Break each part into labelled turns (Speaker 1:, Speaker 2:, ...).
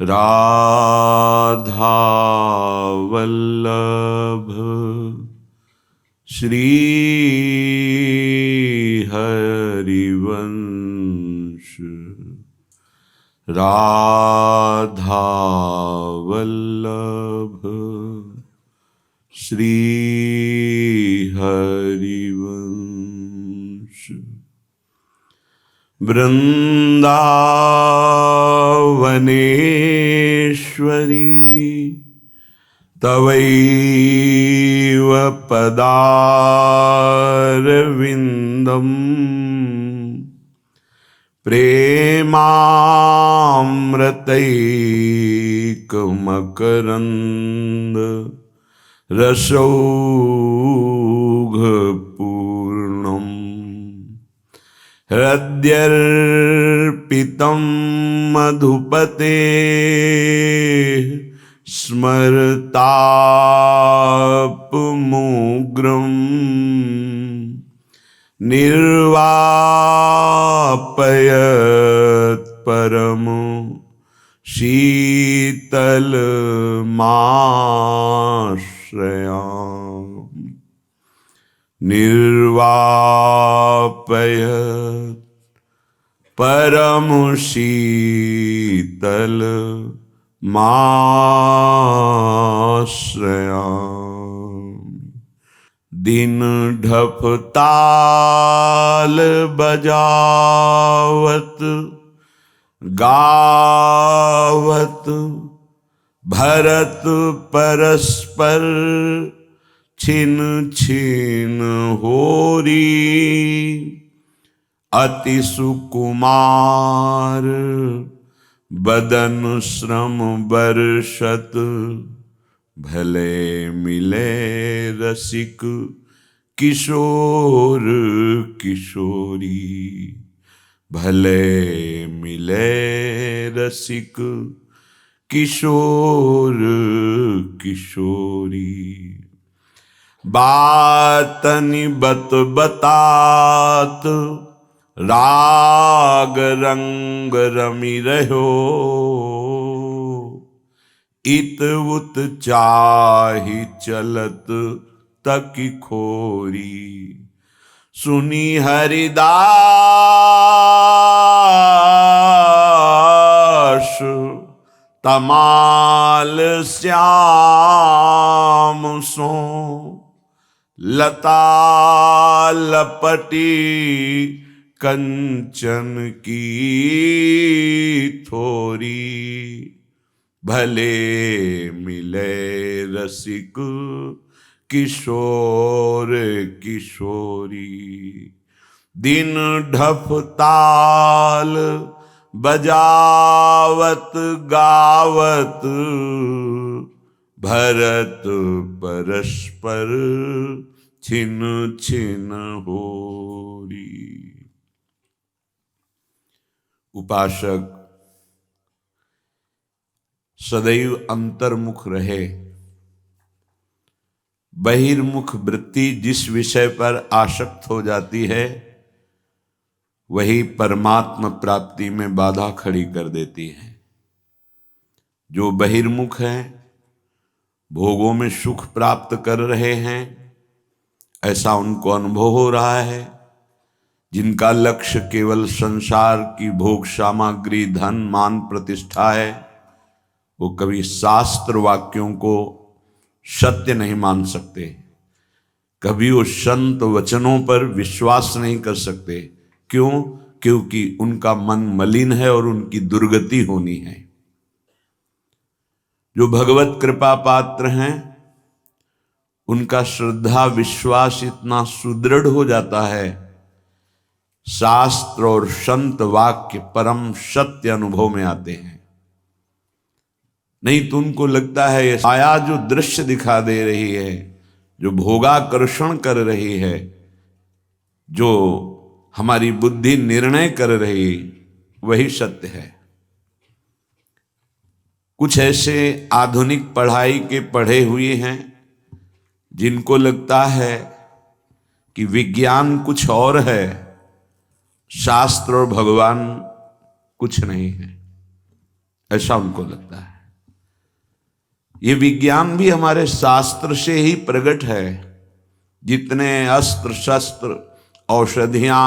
Speaker 1: राधा वल्लभ श्री हरिवंश। राधा वल्लभ श्री हरिवंश। वृंदावनेश्वरी तवैव पदारविन्दम् प्रेमामृतैकमकरन्द रसौघपूर्णम्। हृद्यर्पितं मधुपते स्मरतापमुग्रं निर्वापयत् परम शीतलमाश्रयामि। निर्वापयत् परम शीतलमाश्रयामि। दिन ढपताल बजावत गावत भरत परस्पर छिन छिन होरी। अति सुकुमार बदन श्रम बरसत भले मिले रसिक किशोर किशोरी। भले मिले रसिक किशोर किशोरी। बातनि बत बतात राग रंग रमि रहो। इत उत चाहि चलत तकि खोरी। सुनी हरिदास तमाल श्याम सो। लता लपटी कंचन की थोरी। भले मिले रसिक किशोर किशोरी। दिन ढपताल बजावत गावत भरत परस्पर छिन छिन होरी। उपासक सदैव अंतर्मुख रहे। बहिर्मुख वृत्ति जिस विषय पर आसक्त हो जाती है वही परमात्मा प्राप्ति में बाधा खड़ी कर देती है। जो बहिर्मुख है, भोगों में सुख प्राप्त कर रहे हैं, ऐसा उनको अनुभव हो रहा है। जिनका लक्ष्य केवल संसार की भोग सामग्री धन मान प्रतिष्ठा है, वो कभी शास्त्र वाक्यों को सत्य नहीं मान सकते, कभी वो संत वचनों पर विश्वास नहीं कर सकते। क्यों? क्योंकि उनका मन मलिन है और उनकी दुर्गति होनी है। जो भगवत कृपा पात्र हैं उनका श्रद्धा विश्वास इतना सुदृढ़ हो जाता है, शास्त्र और संत वाक्य परम सत्य अनुभव में आते हैं। नहीं तो उनको लगता है ये आया जो दृश्य दिखा दे रही है, जो भोगाकर्षण कर रही है, जो हमारी बुद्धि निर्णय कर रही, वही सत्य है। कुछ ऐसे आधुनिक पढ़ाई के पढ़े हुए हैं जिनको लगता है कि विज्ञान कुछ और है, शास्त्र और भगवान कुछ नहीं है। ऐसा उनको लगता है। ये विज्ञान भी हमारे शास्त्र से ही प्रकट है। जितने अस्त्र शस्त्र औषधियां,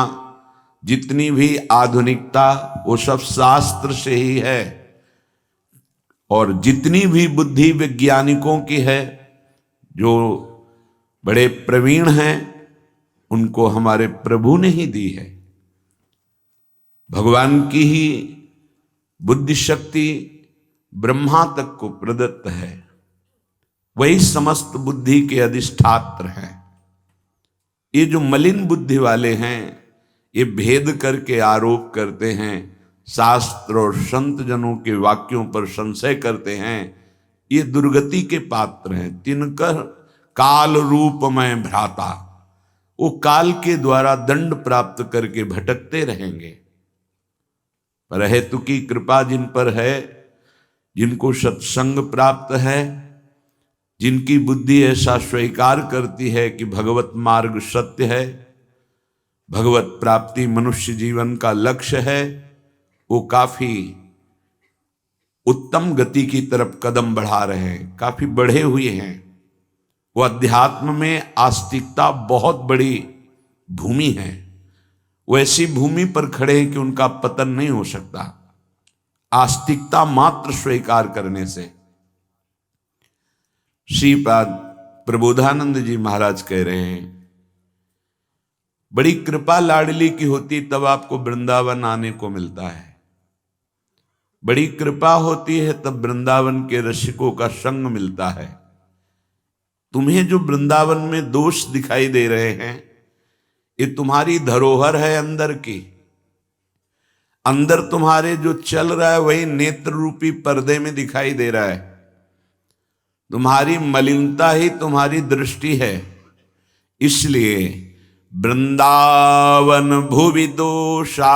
Speaker 1: जितनी भी आधुनिकता, वो सब शास्त्र से ही है। और जितनी भी बुद्धि वैज्ञानिकों की है, जो बड़े प्रवीण हैं, उनको हमारे प्रभु ने ही दी है। भगवान की ही बुद्धि शक्ति ब्रह्मा तक को प्रदत्त है। वही समस्त बुद्धि के अधिष्ठात्र हैं। ये जो मलिन बुद्धि वाले हैं, ये भेद करके आरोप करते हैं, शास्त्र और संत जनों के वाक्यों पर संशय करते हैं, ये दुर्गति के पात्र हैं। तिनकर काल रूप में भ्राता, वो काल के द्वारा दंड प्राप्त करके भटकते रहेंगे। पर हेतु की कृपा जिन पर है, जिनको सत्संग प्राप्त है, जिनकी बुद्धि ऐसा स्वीकार करती है कि भगवत मार्ग सत्य है, भगवत प्राप्ति मनुष्य जीवन का लक्ष्य है, वो काफी उत्तम गति की तरफ कदम बढ़ा रहे हैं, काफी बढ़े हुए हैं। वो अध्यात्म में आस्तिकता बहुत बड़ी भूमि है। वो ऐसी भूमि पर खड़े हैं कि उनका पतन नहीं हो सकता, आस्तिकता मात्र स्वीकार करने से। श्रीपाद प्रबोधानंद जी महाराज कह रहे हैं, बड़ी कृपा लाडली की होती तब आपको वृंदावन आने को मिलता है। बड़ी कृपा होती है तब वृंदावन के रसिकों का संग मिलता है। तुम्हें जो वृंदावन में दोष दिखाई दे रहे हैं, ये तुम्हारी धरोहर है अंदर की। अंदर तुम्हारे जो चल रहा है वही नेत्र रूपी पर्दे में दिखाई दे रहा है। तुम्हारी मलिनता ही तुम्हारी दृष्टि है। इसलिए वृंदावन भुवि दोषा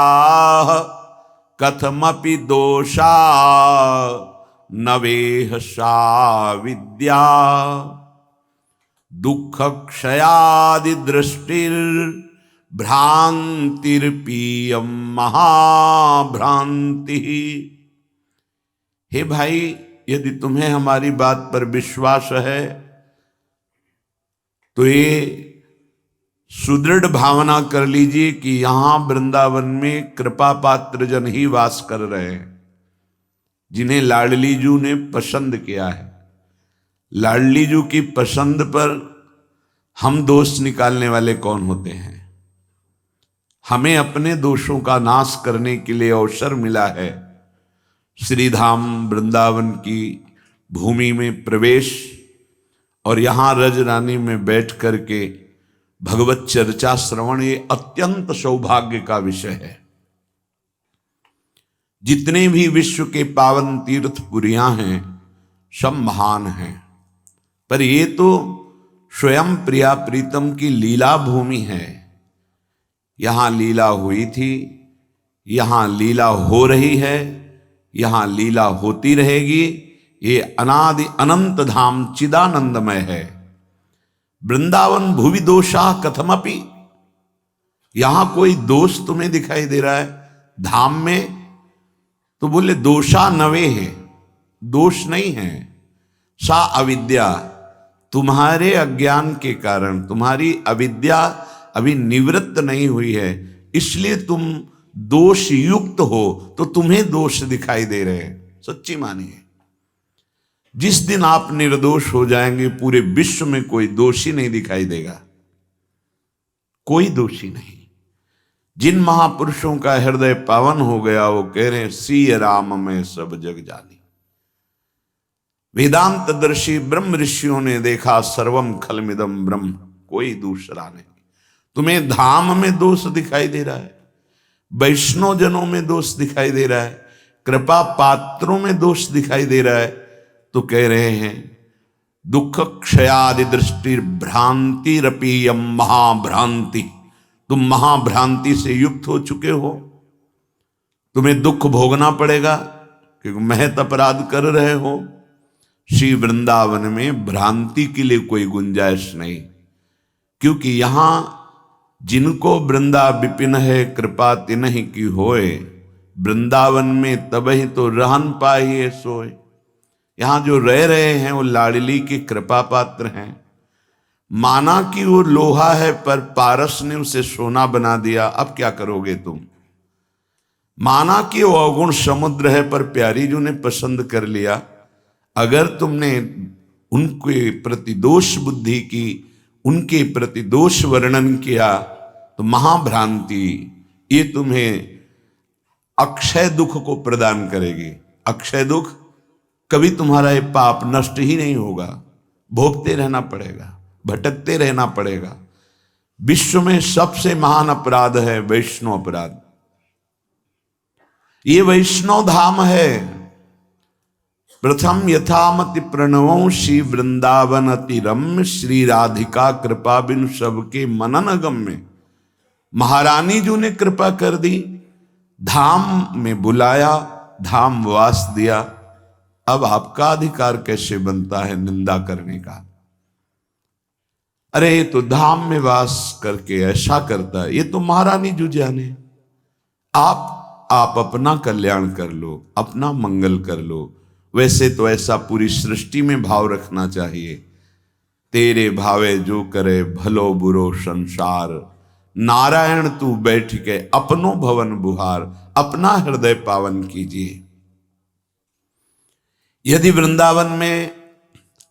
Speaker 1: कथमपि दोषा नवेह सा विद्या दुख क्षयादि दृष्टिर भ्रांतिर्पीयम महाभ्रांति। हे भाई, यदि तुम्हें हमारी बात पर विश्वास है तो ये सुदृढ़ भावना कर लीजिए कि यहां वृंदावन में कृपा पात्र जन ही वास कर रहे हैं, जिन्हें लाडली जू ने पसंद किया है। लाडली जू की पसंद पर हम दोष निकालने वाले कौन होते हैं? हमें अपने दोषों का नाश करने के लिए अवसर मिला है। श्रीधाम वृंदावन की भूमि में प्रवेश और यहां रजरानी में बैठ करके भगवत चर्चा श्रवण, ये अत्यंत सौभाग्य का विषय है। जितने भी विश्व के पावन तीर्थपुरियां हैं सब महान हैं, पर ये तो स्वयं प्रिया प्रीतम की लीला भूमि है। यहां लीला हुई थी, यहां लीला हो रही है, यहां लीला होती रहेगी। ये अनादि अनंत धाम चिदानंदमय है। वृंदावन भुवि दोषा कथमपि, यहां कोई दोष तुम्हें दिखाई दे रहा है धाम में, तो बोले दोषा नवे है, दोष नहीं है। सा अविद्या, तुम्हारे अज्ञान के कारण तुम्हारी अविद्या अभी निवृत्त नहीं हुई है, इसलिए तुम दोष युक्त हो, तो तुम्हें दोष दिखाई दे रहे हैं। सच्ची मानिए, जिस दिन आप निर्दोष हो जाएंगे पूरे विश्व में कोई दोषी नहीं दिखाई देगा, कोई दोषी नहीं। जिन महापुरुषों का हृदय पावन हो गया वो कह रहे हैं, सिय राम में सब जग जानी। वेदांतदर्शी ब्रह्म ऋषियों ने देखा सर्वम खलमिदम ब्रह्म, कोई दूसरा नहीं। तुम्हें धाम में दोष दिखाई दे रहा है, वैष्णव जनों में दोष दिखाई दे रहा है, कृपा पात्रों में दोष दिखाई दे रहा है, तो कह रहे हैं दुख क्षयादि दृष्टि भ्रांतिरपीयम महाभ्रांति। तुम महाभ्रांति से युक्त हो चुके हो, तुम्हें दुख भोगना पड़ेगा क्योंकि महत अपराध कर रहे हो। श्री वृंदावन में भ्रांति के लिए कोई गुंजाइश नहीं, क्योंकि यहां जिनको वृंदा विपिन है कृपा तिन्हि की होए, वृंदावन में तबहि तो रहन पाइए सोए। यहां जो रह रहे हैं वो लाडली के कृपा पात्र हैं। माना कि वो लोहा है पर पारस ने उसे सोना बना दिया, अब क्या करोगे तुम। माना कि वो अवगुण समुद्र है पर प्यारी जी ने पसंद कर लिया, अगर तुमने उनके प्रति दोष बुद्धि की, उनके प्रति दोष वर्णन किया तो महाभ्रांति ये तुम्हें अक्षय दुख को प्रदान करेगी। अक्षय दुख, कभी तुम्हारा ये पाप नष्ट ही नहीं होगा, भोगते रहना पड़ेगा, भटकते रहना पड़ेगा। विश्व में सबसे महान अपराध है वैष्णव अपराध। ये वैष्णव धाम है। प्रथम यथामति प्रणवों श्री वृंदावन अति रम्य, श्री राधिका कृपा बिनु सबके मनन गम्य। महारानी जी ने कृपा कर दी, धाम में बुलाया, धाम वास दिया। अब आपका अधिकार कैसे बनता है निंदा करने का। अरे ये तो धाम में वास करके ऐसा करता है, ये तो महारानी जी जाने। आप अपना कल्याण कर लो, अपना मंगल कर लो। वैसे तो ऐसा पूरी सृष्टि में भाव रखना चाहिए। तेरे भावे जो करे भलो बुरो संसार, नारायण तू बैठ के अपनो भवन बुहार, अपना हृदय पावन कीजिए। यदि वृंदावन में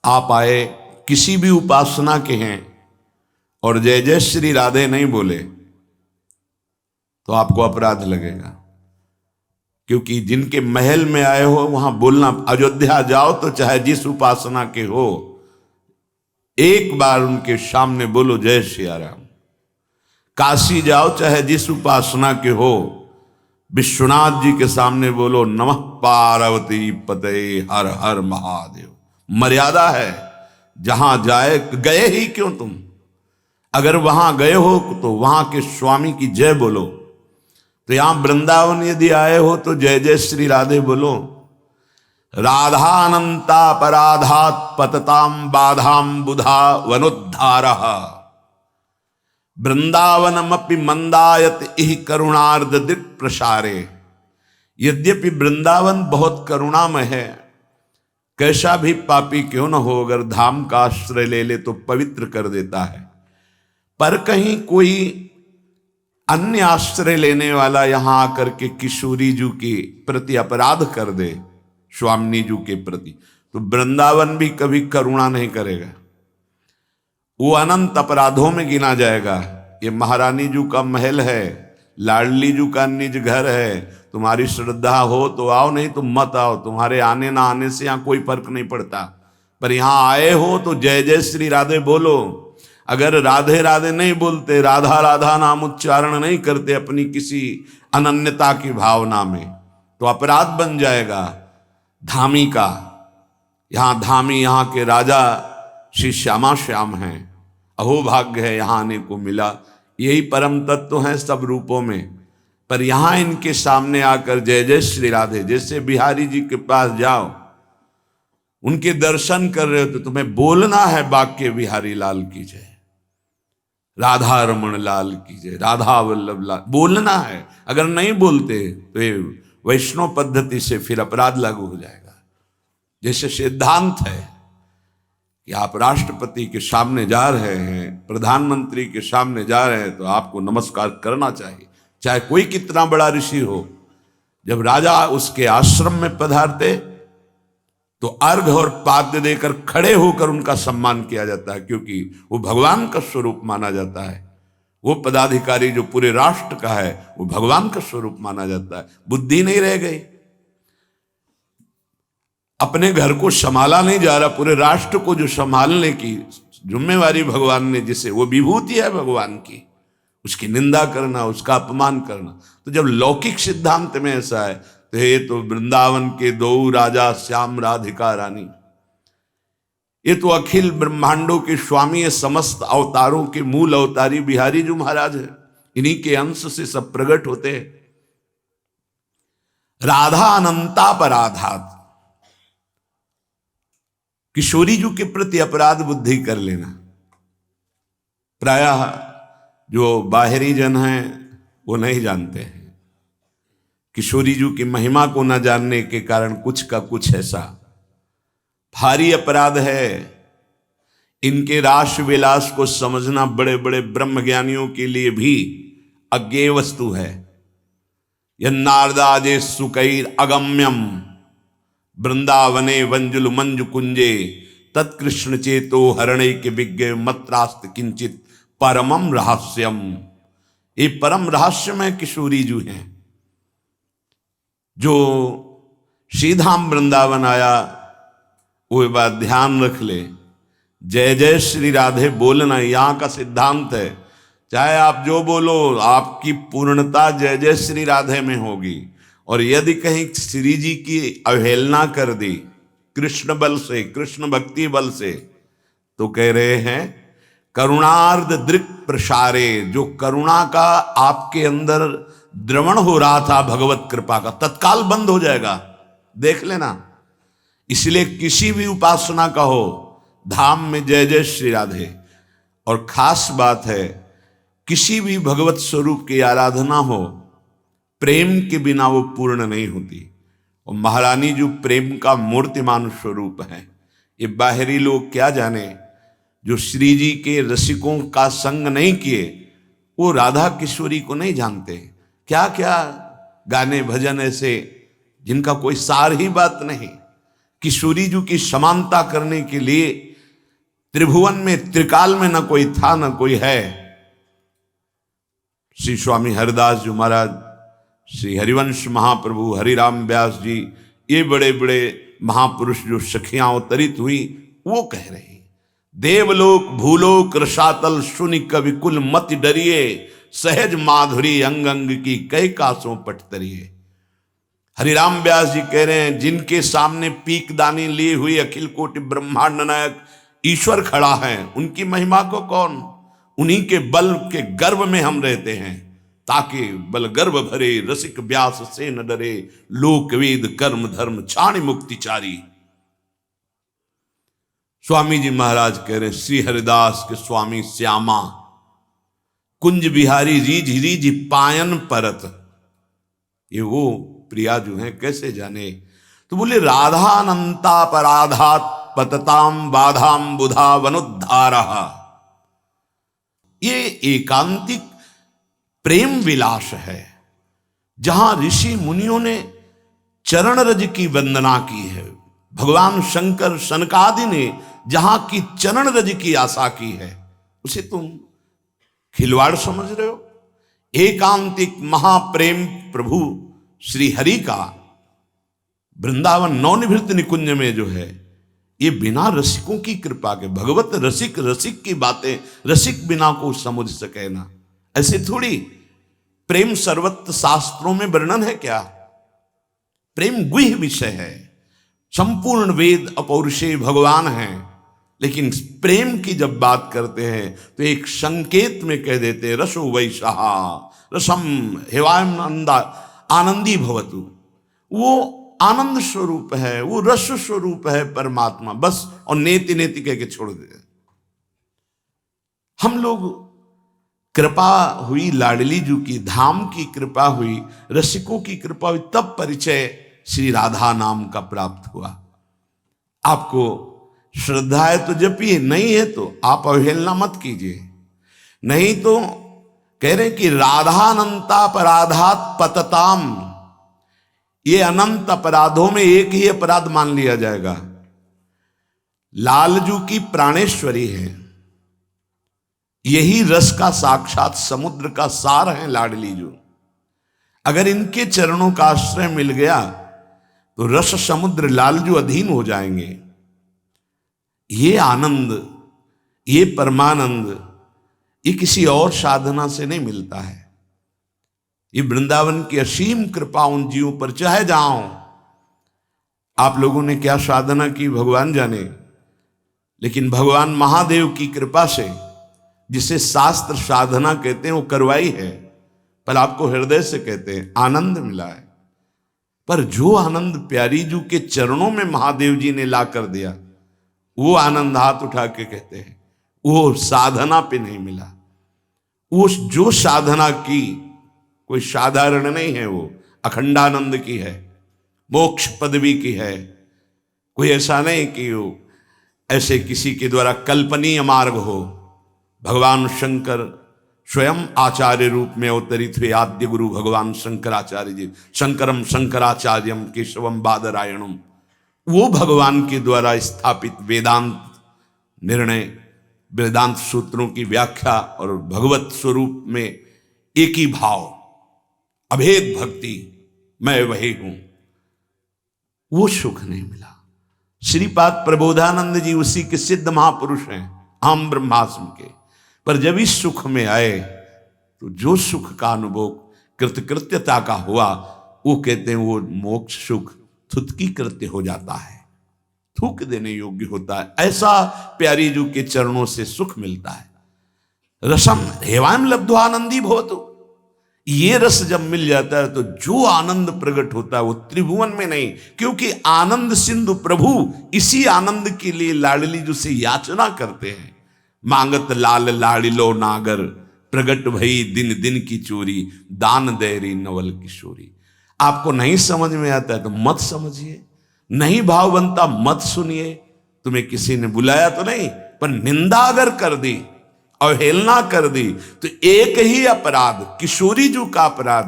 Speaker 1: आप आए, किसी भी उपासना के हैं और जय जय श्री राधे नहीं बोले तो आपको अपराध लगेगा, क्योंकि जिनके महल में आए हो वहां बोलना। अयोध्या जाओ तो चाहे जिस उपासना के हो, एक बार उनके सामने बोलो जय सिया राम। काशी जाओ चाहे जिस उपासना के हो, विश्वनाथ जी के सामने बोलो नमः पार्वती पते हर हर महादेव। मर्यादा है, जहां जाए गए ही क्यों तुम, अगर वहां गए हो तो वहां के स्वामी की जय बोलो। तो यहां वृंदावन यदि आए हो तो जय जय श्री राधे बोलो। राधा अनंता पराधात पतताम बाधाम बुधा वनुद्धारः, वृंदावनमपि मंदायत इह करुणार्ध दिक प्रसारे। यद्यपि वृंदावन बहुत करुणामय है, कैसा भी पापी क्यों न हो, अगर धाम का आश्रय ले ले तो पवित्र कर देता है। पर कहीं कोई अन्य आश्रय लेने वाला यहां आकर के किशोरी जी के प्रति अपराध कर दे, स्वामिनी जी के प्रति, तो वृंदावन भी कभी करुणा नहीं करेगा, वो अनंत अपराधों में गिना जाएगा। ये महारानी जी का महल है, लाडली जी का निज घर है। तुम्हारी श्रद्धा हो तो आओ, नहीं तो मत आओ। तुम्हारे आने ना आने से यहाँ कोई फर्क नहीं पड़ता, पर यहाँ आए हो तो जय जय श्री राधे बोलो। अगर राधे राधे नहीं बोलते, राधा राधा नाम उच्चारण नहीं करते अपनी किसी अनन्यता की भावना में, तो अपराध बन जाएगा धामी का। यहाँ धामी, यहाँ के राजा श्री श्यामा श्याम हैं। अहोभाग्य है यहाँ आने को मिला। यही परम तत्व हैं सब रूपों में, पर यहाँ इनके सामने आकर जय जय श्री राधे। जैसे बिहारी जी के पास जाओ, उनके दर्शन कर रहे हो तो तुम्हें बोलना है बाक्य बिहारी लाल की जय, राधा रमण लाल की जय, राधा वल्लभ लाल, बोलना है। अगर नहीं बोलते तो ये वैष्णव पद्धति से फिर अपराध लागू हो जाएगा। जैसे सिद्धांत है कि आप राष्ट्रपति के सामने जा रहे हैं, प्रधानमंत्री के सामने जा रहे हैं, तो आपको नमस्कार करना चाहिए, चाहे कोई कितना बड़ा ऋषि हो। जब राजा उसके आश्रम में पधारते तो अर्घ और पाद्य देकर खड़े होकर उनका सम्मान किया जाता है, क्योंकि वो भगवान का स्वरूप माना जाता है। वो पदाधिकारी जो पूरे राष्ट्र का है वो भगवान का स्वरूप माना जाता है। बुद्धि नहीं रह गई, अपने घर को संभाला नहीं जा रहा, पूरे राष्ट्र को जो संभालने की जिम्मेवारी भगवान ने, जिसे वो विभूति है भगवान की, उसकी निंदा करना, उसका अपमान करना। तो जब लौकिक सिद्धांत में ऐसा है तो ये तो वृंदावन के दो राजा श्याम राधिका रानी, ये तो अखिल ब्रह्मांडों के स्वामी है, समस्त अवतारों के मूल अवतारी बिहारी जी महाराज है। इन्हीं के अंश से सब प्रकट होते हैं। राधा अनंता पराधात, किशोरी जी के प्रति अपराध बुद्धि कर लेना। प्रायः जो बाहरी जन हैं वो नहीं जानते हैं किशोरी जी की महिमा को न जानने के कारण कुछ का कुछ ऐसा भारी अपराध है। इनके रास विलास को समझना बड़े बड़े ब्रह्मज्ञानियों के लिए भी अज्ञेय वस्तु है। यह नारदाजे सुकैर अगम्यम वृंदावने वंजुल मंजु कुंजे तत्कृष्ण चेतो हरणे के विज्ञ मत्रास्त किंचित परमम रहस्यम। ये परम रहस्यमय किशोरी जी हैं। जो श्रीधाम वृंदावन आया वो बात ध्यान रख ले, जय जय श्री राधे बोलना यहां का सिद्धांत है। चाहे आप जो बोलो आपकी पूर्णता जय जय श्री राधे में होगी। और यदि कहीं श्री जी की अवहेलना कर दी कृष्ण बल से, कृष्ण भक्ति बल से, तो कह रहे हैं करुणार्ध दृक् प्रसारे, जो करुणा का आपके अंदर द्रवण हो रहा था भगवत कृपा का, तत्काल बंद हो जाएगा, देख लेना। इसलिए किसी भी उपासना का हो धाम में जय जय श्री राधे। और खास बात है किसी भी भगवत स्वरूप की आराधना हो प्रेम के बिना वो पूर्ण नहीं होती। और महारानी जो प्रेम का मूर्तिमान स्वरूप है, ये बाहरी लोग क्या जाने, जो श्री जी के रसिकों का संग नहीं किए वो राधा किशोरी को नहीं जानते। क्या क्या गाने भजन ऐसे जिनका कोई सार ही बात नहीं। किशोरी जी की समानता करने के लिए त्रिभुवन में त्रिकाल में न कोई था न कोई है। श्री स्वामी हरिदास जी महाराज, श्री हरिवंश महाप्रभु, हरिराम व्यास जी, ये बड़े बड़े महापुरुष जो सखियां अवतरित हुई वो कह रहे देवलोक भूलोक रसातल सुनि कवि कुल मत डरिए सहज माधुरी अंग अंग की कई कासों पटतरिए। हरिराम व्यास जी कह रहे हैं जिनके सामने पीकदानी लिए हुई अखिल कोटि ब्रह्मांड नायक ईश्वर खड़ा है, उनकी महिमा को कौन, उन्हीं के बल के गर्भ में हम रहते हैं। ताकि बल गर्भ भरे रसिक व्यास से न डरे लोक वेद कर्म धर्म छाणी मुक्तिचारी। स्वामी जी महाराज कह रहे श्री हरिदास के स्वामी श्यामा कुंज बिहारी रीझ रीझ पायन परत। ये वो प्रिया जो है कैसे जाने। तो बोले राधानंता पराधात पतताम बाधाम बुधा वनुद्धारा। ये एकांतिक प्रेम विलास है जहां ऋषि मुनियों ने चरण रज की वंदना की है। भगवान शंकर सनकादि ने जहां की चरण रज की आशा की है, उसे तुम खिलवाड़ समझ रहे हो। एकांतिक महाप्रेम प्रभु श्री हरि का वृंदावन नवनिभृत निकुंज में जो है, ये बिना रसिकों की कृपा के, भगवत रसिक रसिक की बातें रसिक बिना को समझ सके ना। ऐसे थोड़ी प्रेम सर्वत्र शास्त्रों में वर्णन है क्या। प्रेम गुह्य विषय है, संपूर्ण वेद अपौरुषेय भगवान हैं। लेकिन प्रेम की जब बात करते हैं तो एक संकेत में कह देते हैं रसो वैशाहा रसम हेवानंदा आनंदी भवतु। वो आनंद स्वरूप है, वो रस स्वरूप है परमात्मा, बस। और नेति नेति कह के छोड़ दे। हम लोग कृपा हुई लाडली जू की, धाम की कृपा हुई, रसिकों की कृपा हुई, तब परिचय श्री राधा नाम का प्राप्त हुआ। आपको श्रद्धा है तो जपिए, नहीं है तो आप अवहेलना मत कीजिए। नहीं तो कह रहे कि राधानंता अपराधात पतताम, ये अनंत अपराधों में एक ही अपराध मान लिया जाएगा। लालजू की प्राणेश्वरी है, यही रस का साक्षात समुद्र का सार है लाडली जू। अगर इनके चरणों का आश्रय मिल गया तो रस समुद्र लालजू अधीन हो जाएंगे। ये आनंद, ये परमानंद, ये किसी और साधना से नहीं मिलता है। ये वृंदावन की असीम कृपा उन जीवों पर, चाहे जाओ। आप लोगों ने क्या साधना की भगवान जाने, लेकिन भगवान महादेव की कृपा से जिसे शास्त्र साधना कहते हैं वो करवाई है, पर आपको हृदय से कहते हैं आनंद मिला है। पर जो आनंद प्यारी जू के चरणों में महादेव जी ने ला कर दिया, वो आनंद हाथ उठा के कहते हैं वो साधना पे नहीं मिला। वो जो साधना की कोई साधारण नहीं है, वो अखंडानंद की है, मोक्ष पदवी की है। कोई ऐसा नहीं कि वो ऐसे किसी के द्वारा कल्पनीय मार्ग हो। भगवान शंकर स्वयं आचार्य रूप में अवतरित हुए आद्य गुरु भगवान शंकराचार्य जी, शंकरम शंकराचार्यम केशवम बादरायणम, वो भगवान के द्वारा स्थापित वेदांत निर्णय, वेदांत सूत्रों की व्याख्या और भगवत स्वरूप में एक ही भाव, अभेद भक्ति, मैं वही हूं, वो सुख नहीं मिला। श्रीपाद प्रबोधानंद जी उसी के सिद्ध महापुरुष हैं, हम ब्रह्मास्म के। पर जब इस सुख में आए तो जो सुख का अनुभव कृतकृत्यता का हुआ, वो कहते हैं वो मोक्ष सुख थुतकी कृत्य हो जाता है, थूक देने योग्य होता है। ऐसा प्यारी जू के चरणों से सुख मिलता है। रसम हेवाम लब्ध्वानंदी भवतु, ये रस जब मिल जाता है तो जो आनंद प्रकट होता है वो त्रिभुवन में नहीं, क्योंकि आनंद सिंधु प्रभु इसी आनंद के लिए लाडली जो से याचना करते हैं। मांगत लाल लाडिलो नागर, प्रगट भई दिन दिन की चोरी, दान देरी नवल किशोरी। आपको नहीं समझ में आता है तो मत समझिए, नहीं भाव बनता मत सुनिए। तुम्हें किसी ने बुलाया तो नहीं, पर निंदा अगर कर दी, अवहेलना कर दी, तो एक ही अपराध, किशोरी जी का अपराध,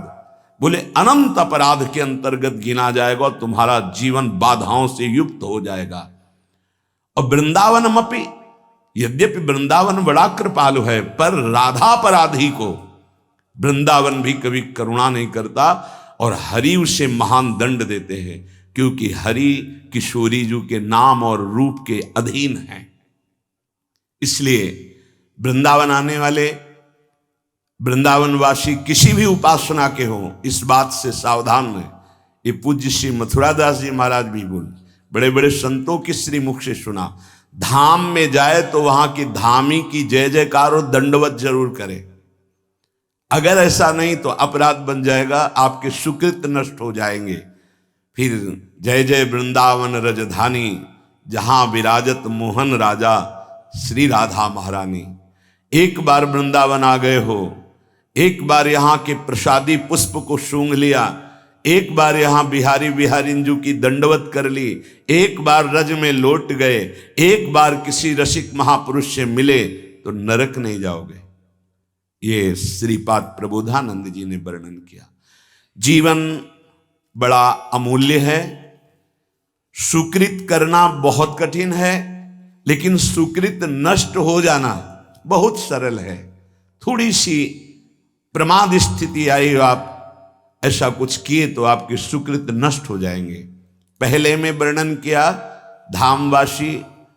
Speaker 1: बोले अनंत अपराध के अंतर्गत गिना जाएगा और तुम्हारा जीवन बाधाओं से युक्त हो जाएगा। और वृंदावन मपी, यद्यपि वृंदावन बड़ा कृपालु है, पर राधा अपराधी को वृंदावन भी कभी करुणा नहीं करता और हरि उसे महान दंड देते हैं, क्योंकि हरि किशोरी जी के नाम और रूप के अधीन है। इसलिए वृंदावन आने वाले वृंदावनवासी किसी भी उपासना के हों, इस बात से सावधान रहें। ये पूज्य श्री मथुरादास जी महाराज भी बोले, बड़े बड़े संतों की श्री मुख से सुना, धाम में जाए तो वहां की धामी की जय जयकार और दंडवत जरूर करे। अगर ऐसा नहीं तो अपराध बन जाएगा, आपके सुकृत नष्ट हो जाएंगे। फिर जय जय वृंदावन रजधानी, जहां विराजत मोहन राजा श्री राधा महारानी। एक बार वृंदावन आ गए हो, एक बार यहाँ के प्रसादी पुष्प को सूंघ लिया, एक बार यहाँ बिहारी बिहारिंजू की दंडवत कर ली, एक बार रज में लौट गए, एक बार किसी रसिक महापुरुष से मिले तो नरक नहीं जाओगे। ये श्रीपाद प्रबोधानंद जी ने वर्णन किया। जीवन बड़ा अमूल्य है, सुकृत करना बहुत कठिन है, लेकिन सुकृत नष्ट हो जाना बहुत सरल है। थोड़ी सी प्रमाद स्थिति आई, आप ऐसा कुछ किए तो आपके सुकृत नष्ट हो जाएंगे। पहले में वर्णन किया, धामवासी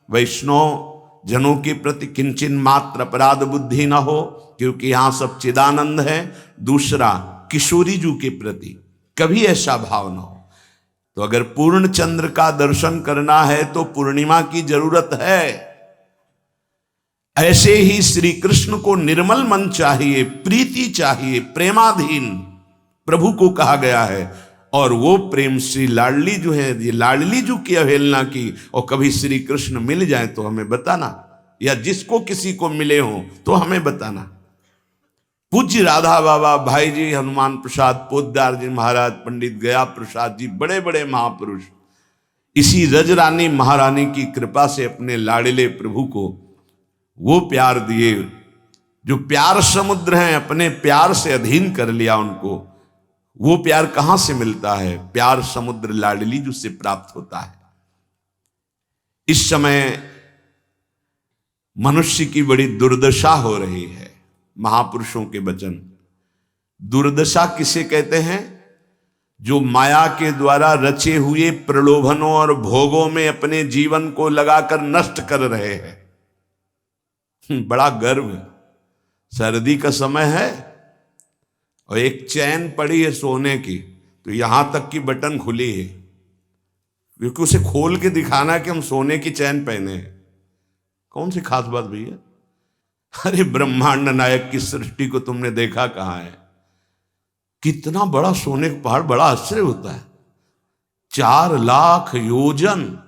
Speaker 1: वैष्णव जनों के प्रति किंचन मात्र अपराध बुद्धि न हो, क्योंकि यहां सब चिदानंद है। दूसरा, किशोरी जी के प्रति कभी ऐसा भाव न हो। तो अगर पूर्ण चंद्र का दर्शन करना है तो पूर्णिमा की जरूरत है। ऐसे ही श्री कृष्ण को निर्मल मन चाहिए, प्रीति चाहिए, प्रेमाधीन प्रभु को कहा गया है। और वो प्रेम श्री लाडली जो है, ये लाडली जो की अवहेलना की, और कभी श्री कृष्ण मिल जाए तो हमें बताना, या जिसको किसी को मिले हो तो हमें बताना। पूज्य राधा बाबा, भाई जी हनुमान प्रसाद पोद्दार जी महाराज, पंडित गया प्रसाद जी, बड़े बड़े महापुरुष इसी रजरानी महारानी की कृपा से अपने लाडले प्रभु को वो प्यार दिए जो प्यार समुद्र हैं, अपने प्यार से अधीन कर लिया उनको। वो प्यार कहां से मिलता है? प्यार समुद्र लाडली जो से प्राप्त होता है। इस समय मनुष्य की बड़ी दुर्दशा हो रही है। महापुरुषों के वचन, दुर्दशा किसे कहते हैं? जो माया के द्वारा रचे हुए प्रलोभनों और भोगों में अपने जीवन को लगाकर नष्ट कर रहे हैं। बड़ा गर्व, सर्दी का समय है और एक चैन पड़ी है सोने की, तो यहां तक की बटन खुली है, क्योंकि उसे खोल के दिखाना है कि हम सोने की चैन पहने हैं। कौन सी खास बात भैया? अरे ब्रह्मांड नायक की सृष्टि को तुमने देखा कहां है? कितना बड़ा सोने का पहाड़, बड़ा आश्चर्य होता है। 4 लाख योजन,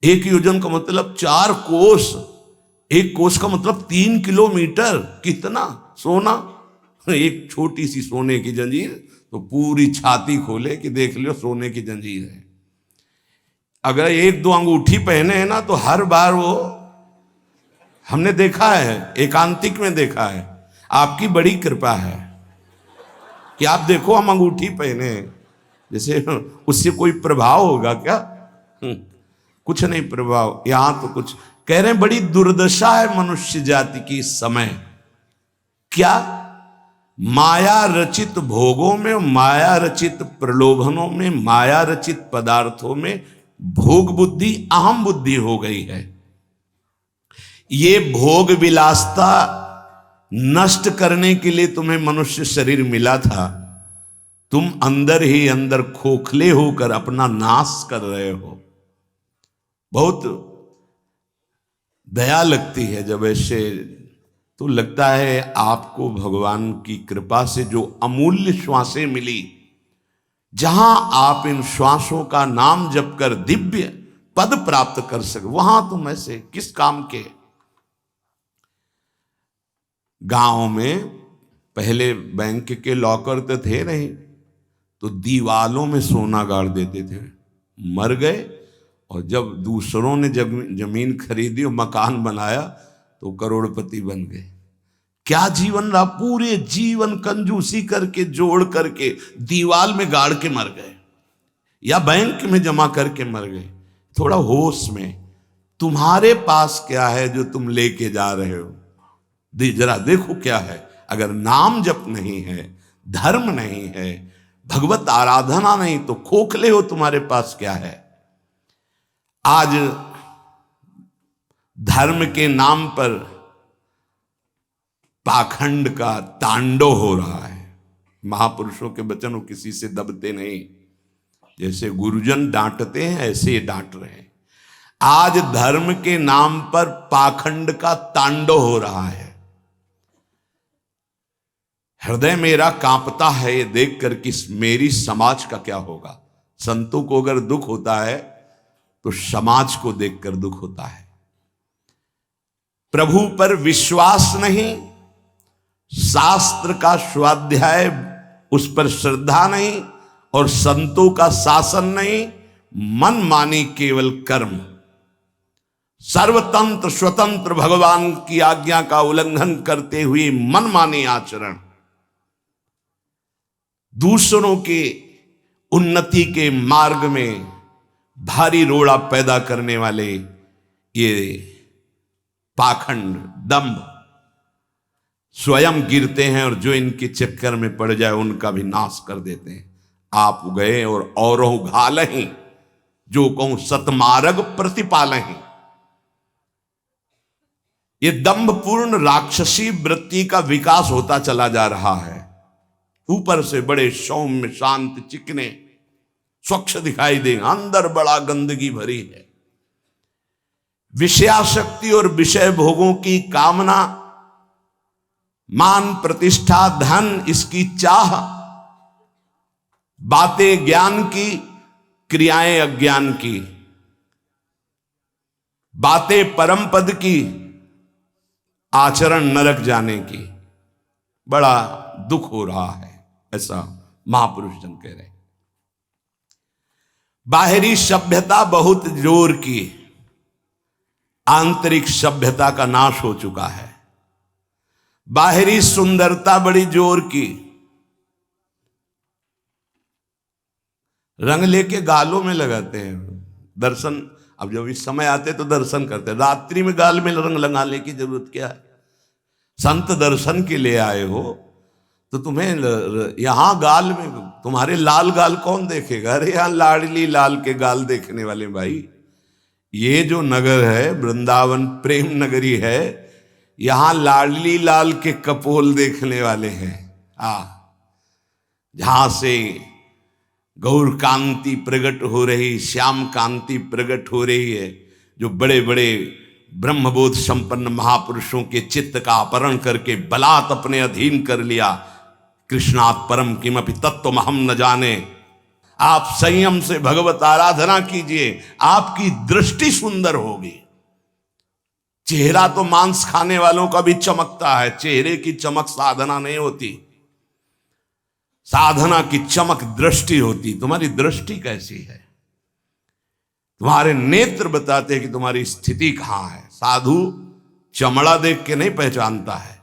Speaker 1: एक योजन का मतलब 4 कोस, एक कोस का मतलब 3 किलोमीटर। कितना सोना, एक छोटी सी सोने की जंजीर तो पूरी छाती खोले कि देख लो सोने की जंजीर है। अगर एक दो अंगूठी पहने हैं ना तो हर बार वो, हमने देखा है, एकांतिक में देखा है। आपकी बड़ी कृपा है कि आप देखो हम अंगूठी पहने हैं, जैसे उससे कोई प्रभाव होगा क्या? कुछ नहीं प्रभाव। यहां तो कुछ कह रहे हैं, बड़ी दुर्दशा है मनुष्य जाति की इस समय। क्या? माया रचित भोगों में, माया रचित प्रलोभनों में, माया रचित पदार्थों में भोग बुद्धि, अहम बुद्धि हो गई है। ये भोग विलासता नष्ट करने के लिए तुम्हें मनुष्य शरीर मिला था। तुम अंदर ही अंदर खोखले होकर अपना नाश कर रहे हो। बहुत दया लगती है जब ऐसे, तो लगता है आपको भगवान की कृपा से जो अमूल्य श्वासें मिली, जहां आप इन श्वासों का नाम जप कर दिव्य पद प्राप्त कर सके, वहां तुम ऐसे किस काम के? गांव में पहले बैंक के लॉकर तो थे नहीं, तो दीवालों में सोना गाड़ देते थे। मर गए और जब दूसरों ने जमीन खरीदी और मकान बनाया तो करोड़पति बन गए। क्या जीवन रहा? पूरे जीवन कंजूसी करके जोड़ करके दीवाल में गाड़ के मर गए या बैंक में जमा करके मर गए। थोड़ा होश में, तुम्हारे पास क्या है जो तुम लेके जा रहे हो? जरा देखो क्या है। अगर नाम जप नहीं है, धर्म नहीं है, भगवत आराधना नहीं, तो खोखले हो। तुम्हारे पास क्या है? आज धर्म के नाम पर पाखंड का तांडव हो रहा है। महापुरुषों के वचन वो किसी से दबते नहीं। जैसे गुरुजन डांटते हैं ऐसे ये डांट रहे हैं। आज धर्म के नाम पर पाखंड का तांडव हो रहा है। हृदय मेरा कांपता है ये देखकर कि मेरी समाज का क्या होगा। संतों को अगर दुख होता है तो समाज को देखकर दुख होता है। प्रभु पर विश्वास नहीं, शास्त्र का स्वाध्याय उस पर श्रद्धा नहीं, और संतों का शासन नहीं, मन मानी केवल कर्म, सर्वतंत्र स्वतंत्र भगवान की आज्ञा का उल्लंघन करते हुए मन मानी आचरण, दूसरों के उन्नति के मार्ग में भारी रोड़ा पैदा करने वाले ये पाखंड, दंभ, स्वयं गिरते हैं और जो इनके चक्कर में पड़ जाए उनका भी नाश कर देते हैं। आप गए और औरों घालहीं, जो कहूं सतमार्ग प्रतिपालहीं। ये दंभपूर्ण राक्षसी वृत्ति का विकास होता चला जा रहा है। ऊपर से बड़े सौम्य शांत चिकने स्वच्छ दिखाई देंगे, अंदर बड़ा गंदगी भरी है। विषयाशक्ति और विषय भोगों की कामना, मान प्रतिष्ठा धन, इसकी चाह, बातें ज्ञान की, क्रियाएं अज्ञान की, बातें परम पद की, आचरण नरक जाने की। बड़ा दुख हो रहा है, ऐसा महापुरुष जन कह रहे हैं। बाहरी सभ्यता बहुत जोर की, आंतरिक सभ्यता का नाश हो चुका है। बाहरी सुंदरता बड़ी जोर की, रंग लेके गालों में लगाते हैं। दर्शन, अब जब इस समय आते तो दर्शन करते, रात्रि में गाल में रंग लगाने की जरूरत क्या है? संत दर्शन के लिए आए हो तो तुम्हें यहां गाल में, तुम्हारे लाल गाल कौन देखेगा? अरे यहां लाडली लाल के गाल देखने वाले भाई, ये जो नगर है वृंदावन प्रेम नगरी है, यहां लाडली लाल के कपोल देखने वाले हैं। जहां से गौर कांति प्रकट हो रही, श्याम कांति प्रकट हो रही है, जो बड़े बड़े ब्रह्मबोध संपन्न महापुरुषों के चित्त का अपहरण करके बलात् अपने अधीन कर लिया। कृष्णात् परम किमपि तत्त्वम् अहम् न जाने। आप संयम से भगवत आराधना कीजिए, आपकी दृष्टि सुंदर होगी। चेहरा तो मांस खाने वालों का भी चमकता है, चेहरे की चमक साधना नहीं होती। साधना की चमक दृष्टि होती। तुम्हारी दृष्टि कैसी है? तुम्हारे नेत्र बताते हैं कि तुम्हारी स्थिति कहां है। साधु चमड़ा देख के नहीं पहचानता है,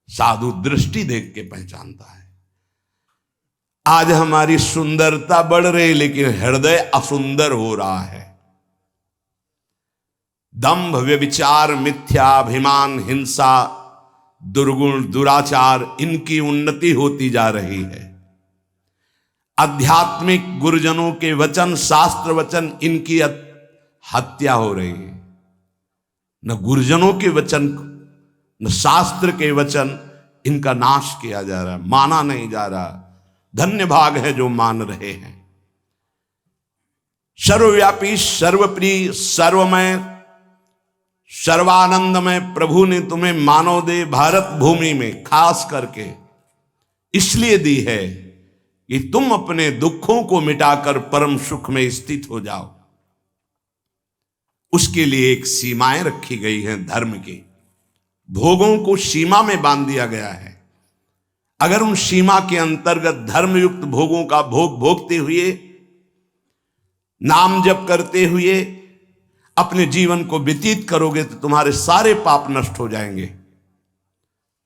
Speaker 1: साधु दृष्टि देख के पहचानता है। आज हमारी सुंदरता बढ़ रही, लेकिन हृदय असुंदर हो रहा है। दंभ, व्यभिचार, मिथ्याभिमान, हिंसा, दुर्गुण, दुराचार, इनकी उन्नति होती जा रही है। आध्यात्मिक गुरुजनों के वचन, शास्त्र वचन, इनकी हत्या हो रही है। न गुरुजनों के वचन, न शास्त्र के वचन, इनका नाश किया जा रहा है, माना नहीं जा रहा। धन्य भाग है जो मान रहे हैं। सर्वव्यापी, सर्वप्रिय, सर्वमय, सर्वानंदमय प्रभु ने तुम्हें मानव देह भारत भूमि में खास करके इसलिए दी है कि तुम अपने दुखों को मिटाकर परम सुख में स्थित हो जाओ। उसके लिए एक सीमाएं रखी गई हैं धर्म की। भोगों को सीमा में बांध दिया गया है। अगर उन सीमा के अंतर्गत धर्मयुक्त भोगों का भोग भोगते हुए, नाम जप करते हुए अपने जीवन को व्यतीत करोगे तो तुम्हारे सारे पाप नष्ट हो जाएंगे।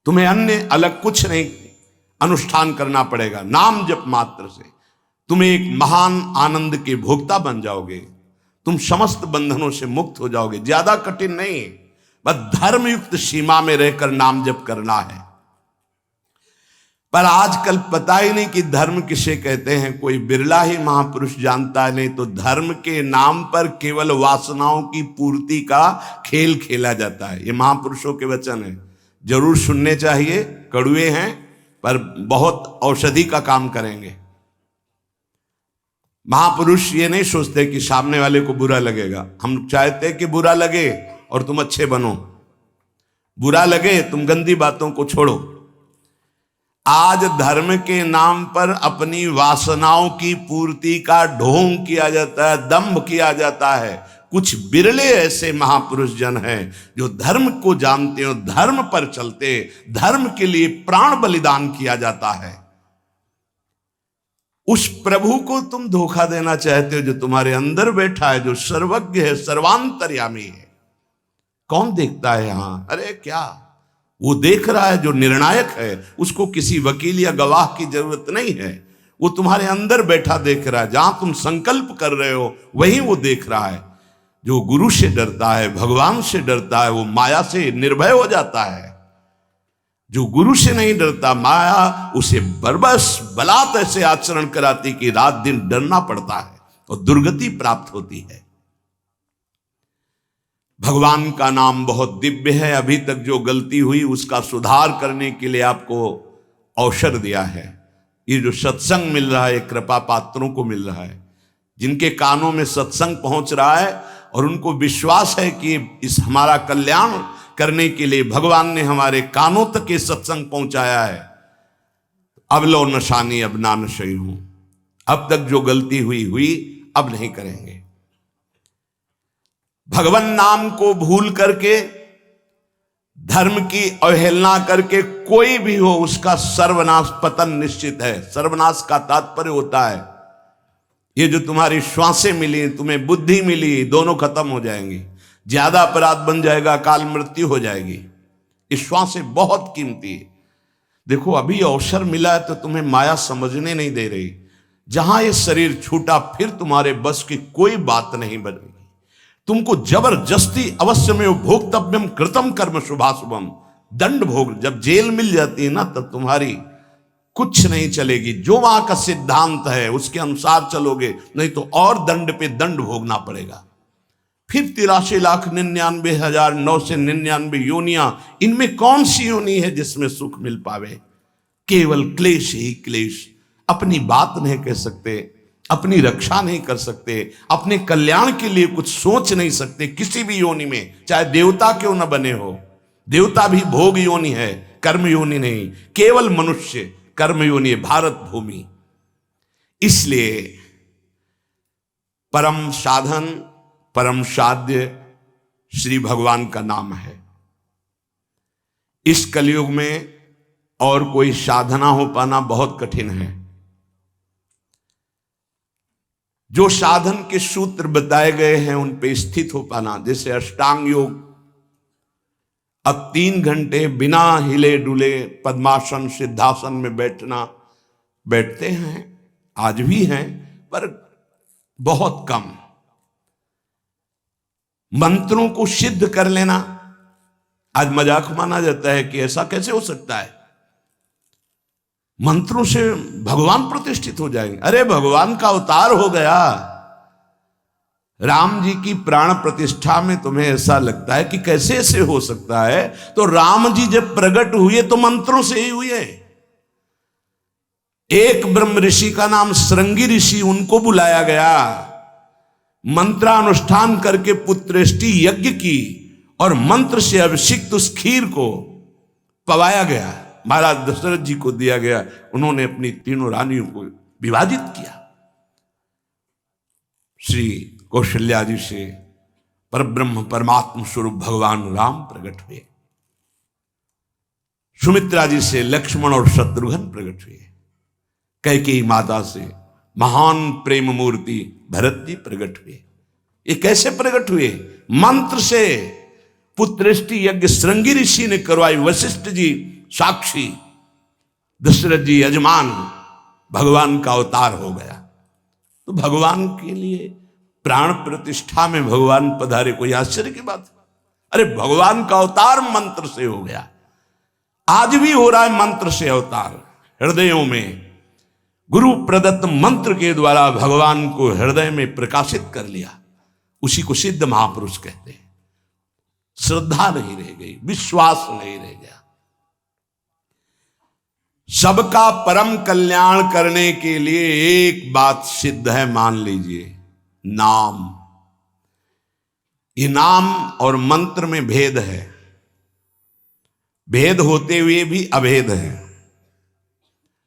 Speaker 1: तुम्हें अन्य अलग कुछ नहीं अनुष्ठान करना पड़ेगा। नाम जप मात्र से तुम्हें एक महान आनंद के भोक्ता बन जाओगे। तुम समस्त बंधनों से मुक्त हो जाओगे। ज्यादा कठिन नहीं, बस धर्मयुक्त सीमा में रहकर नाम जप करना है। पर आजकल पता ही नहीं कि धर्म किसे कहते हैं। कोई बिरला ही महापुरुष जानता है, नहीं तो धर्म के नाम पर केवल वासनाओं की पूर्ति का खेल खेला जाता है। ये महापुरुषों के वचन है, जरूर सुनने चाहिए। कड़वे हैं पर बहुत औषधि का काम करेंगे। महापुरुष ये नहीं सोचते कि सामने वाले को बुरा लगेगा। हम चाहते कि बुरा लगे और तुम अच्छे बनो, बुरा लगे तुम गंदी बातों को छोड़ो। आज धर्म के नाम पर अपनी वासनाओं की पूर्ति का ढोंग किया जाता है, दंभ किया जाता है। कुछ बिरले ऐसे महापुरुष जन हैं जो धर्म को जानते हो, धर्म पर चलते, धर्म के लिए प्राण बलिदान किया जाता है। उस प्रभु को तुम धोखा देना चाहते हो जो तुम्हारे अंदर बैठा है, जो सर्वज्ञ है, सर्वांतर्यामी है। कौन देखता है यहां? अरे क्या वो देख रहा है जो निर्णायक है। उसको किसी वकील या गवाह की जरूरत नहीं है। वो तुम्हारे अंदर बैठा देख रहा है। जहां तुम संकल्प कर रहे हो वहीं वो देख रहा है। जो गुरु से डरता है, भगवान से डरता है, वो माया से निर्भय हो जाता है। जो गुरु से नहीं डरता, माया उसे बरबस बलात् ऐसे आचरण कराती कि रात दिन डरना पड़ता है और दुर्गति प्राप्त होती है। भगवान का नाम बहुत दिव्य है। अभी तक जो गलती हुई उसका सुधार करने के लिए आपको अवसर दिया है। ये जो सत्संग मिल रहा है कृपा पात्रों को मिल रहा है, जिनके कानों में सत्संग पहुंच रहा है और उनको विश्वास है कि इस हमारा कल्याण करने के लिए भगवान ने हमारे कानों तक ये सत्संग पहुंचाया है। अब लो नशानी अब ना नशई हूं। अब तक जो गलती हुई अब नहीं करेंगे। भगवान नाम को भूल करके, धर्म की अवहेलना करके कोई भी हो उसका सर्वनाश, पतन निश्चित है। सर्वनाश का तात्पर्य होता है ये जो तुम्हारी श्वासें मिली, तुम्हें बुद्धि मिली, दोनों खत्म हो जाएंगी। ज्यादा अपराध बन जाएगा, अकाल मृत्यु हो जाएगी। ये श्वासें बहुत कीमती है। देखो अभी अवसर मिला है तो तुम्हें माया समझने नहीं दे रही। जहां ये शरीर छूटा फिर तुम्हारे बस की कोई बात नहीं बनेगी। तुमको जबरदस्ती अवश्य में भोक्तव्यम कृतम कर्म शुभाशुभम, दंड भोग। जब जेल मिल जाती है ना तब तुम्हारी कुछ नहीं चलेगी। जो वहां का सिद्धांत है उसके अनुसार चलोगे, नहीं तो और दंड पे दंड भोगना पड़ेगा। फिर 83,99,999 योनियां, इनमें कौन सी योनि है जिसमें सुख मिल पावे? केवल क्लेश ही क्लेश। अपनी बात नहीं कह सकते, अपनी रक्षा नहीं कर सकते, अपने कल्याण के लिए कुछ सोच नहीं सकते किसी भी योनि में, चाहे देवता क्यों न बने हो। देवता भी भोग योनि है, कर्म योनि नहीं। केवल मनुष्य कर्म योनि है, भारत भूमि। इसलिए परम साधन, परम साध्य श्री भगवान का नाम है। इस कलयुग में और कोई साधना हो पाना बहुत कठिन है। जो साधन के सूत्र बताए गए हैं उन पे स्थित हो पाना, जैसे अष्टांग योग, अब 3 घंटे बिना हिले डुले पद्मासन सिद्धासन में बैठते हैं, आज भी हैं, पर बहुत कम। मंत्रों को सिद्ध कर लेना आज मजाक माना जाता है कि ऐसा कैसे हो सकता है, मंत्रों से भगवान प्रतिष्ठित हो जाएंगे। अरे भगवान का अवतार हो गया। राम जी की प्राण प्रतिष्ठा में तुम्हें ऐसा लगता है कि कैसे ऐसे हो सकता है, तो राम जी जब प्रकट हुए तो मंत्रों से ही हुए। एक ब्रह्म ऋषि का नाम श्रृंगी ऋषि, उनको बुलाया गया, मंत्रानुष्ठान करके पुत्रेष्टि यज्ञ की और मंत्र से अभिषिक्त उस खीर को पवाया गया, महाराज दशरथ जी को दिया गया। उन्होंने अपनी 3 रानियों को विभाजित किया। श्री कौशल्या जी से परब्रह्म परमात्म स्वरूप भगवान राम प्रकट हुए, सुमित्रा जी से लक्ष्मण और शत्रुघ्न प्रकट हुए, कैकेयी माता से महान प्रेम मूर्ति भरत जी प्रकट हुए। ये कैसे प्रकट हुए? मंत्र से। पुत्रेष्टि यज्ञ श्रृंगी ऋषि ने करवाई, वशिष्ठ जी साक्षी, दशरथ जी यजमान, भगवान का अवतार हो गया। तो भगवान के लिए प्राण प्रतिष्ठा में भगवान पधारे, कोई आश्चर्य की बात? अरे भगवान का अवतार मंत्र से हो गया। आज भी हो रहा है मंत्र से अवतार। हृदयों में गुरु प्रदत्त मंत्र के द्वारा भगवान को हृदय में प्रकाशित कर लिया, उसी को सिद्ध महापुरुष कहते हैं। श्रद्धा नहीं रह गई, विश्वास नहीं रह गया। सबका परम कल्याण करने के लिए एक बात सिद्ध है, मान लीजिए, नाम। ये नाम और मंत्र में भेद है, भेद होते हुए भी अभेद है।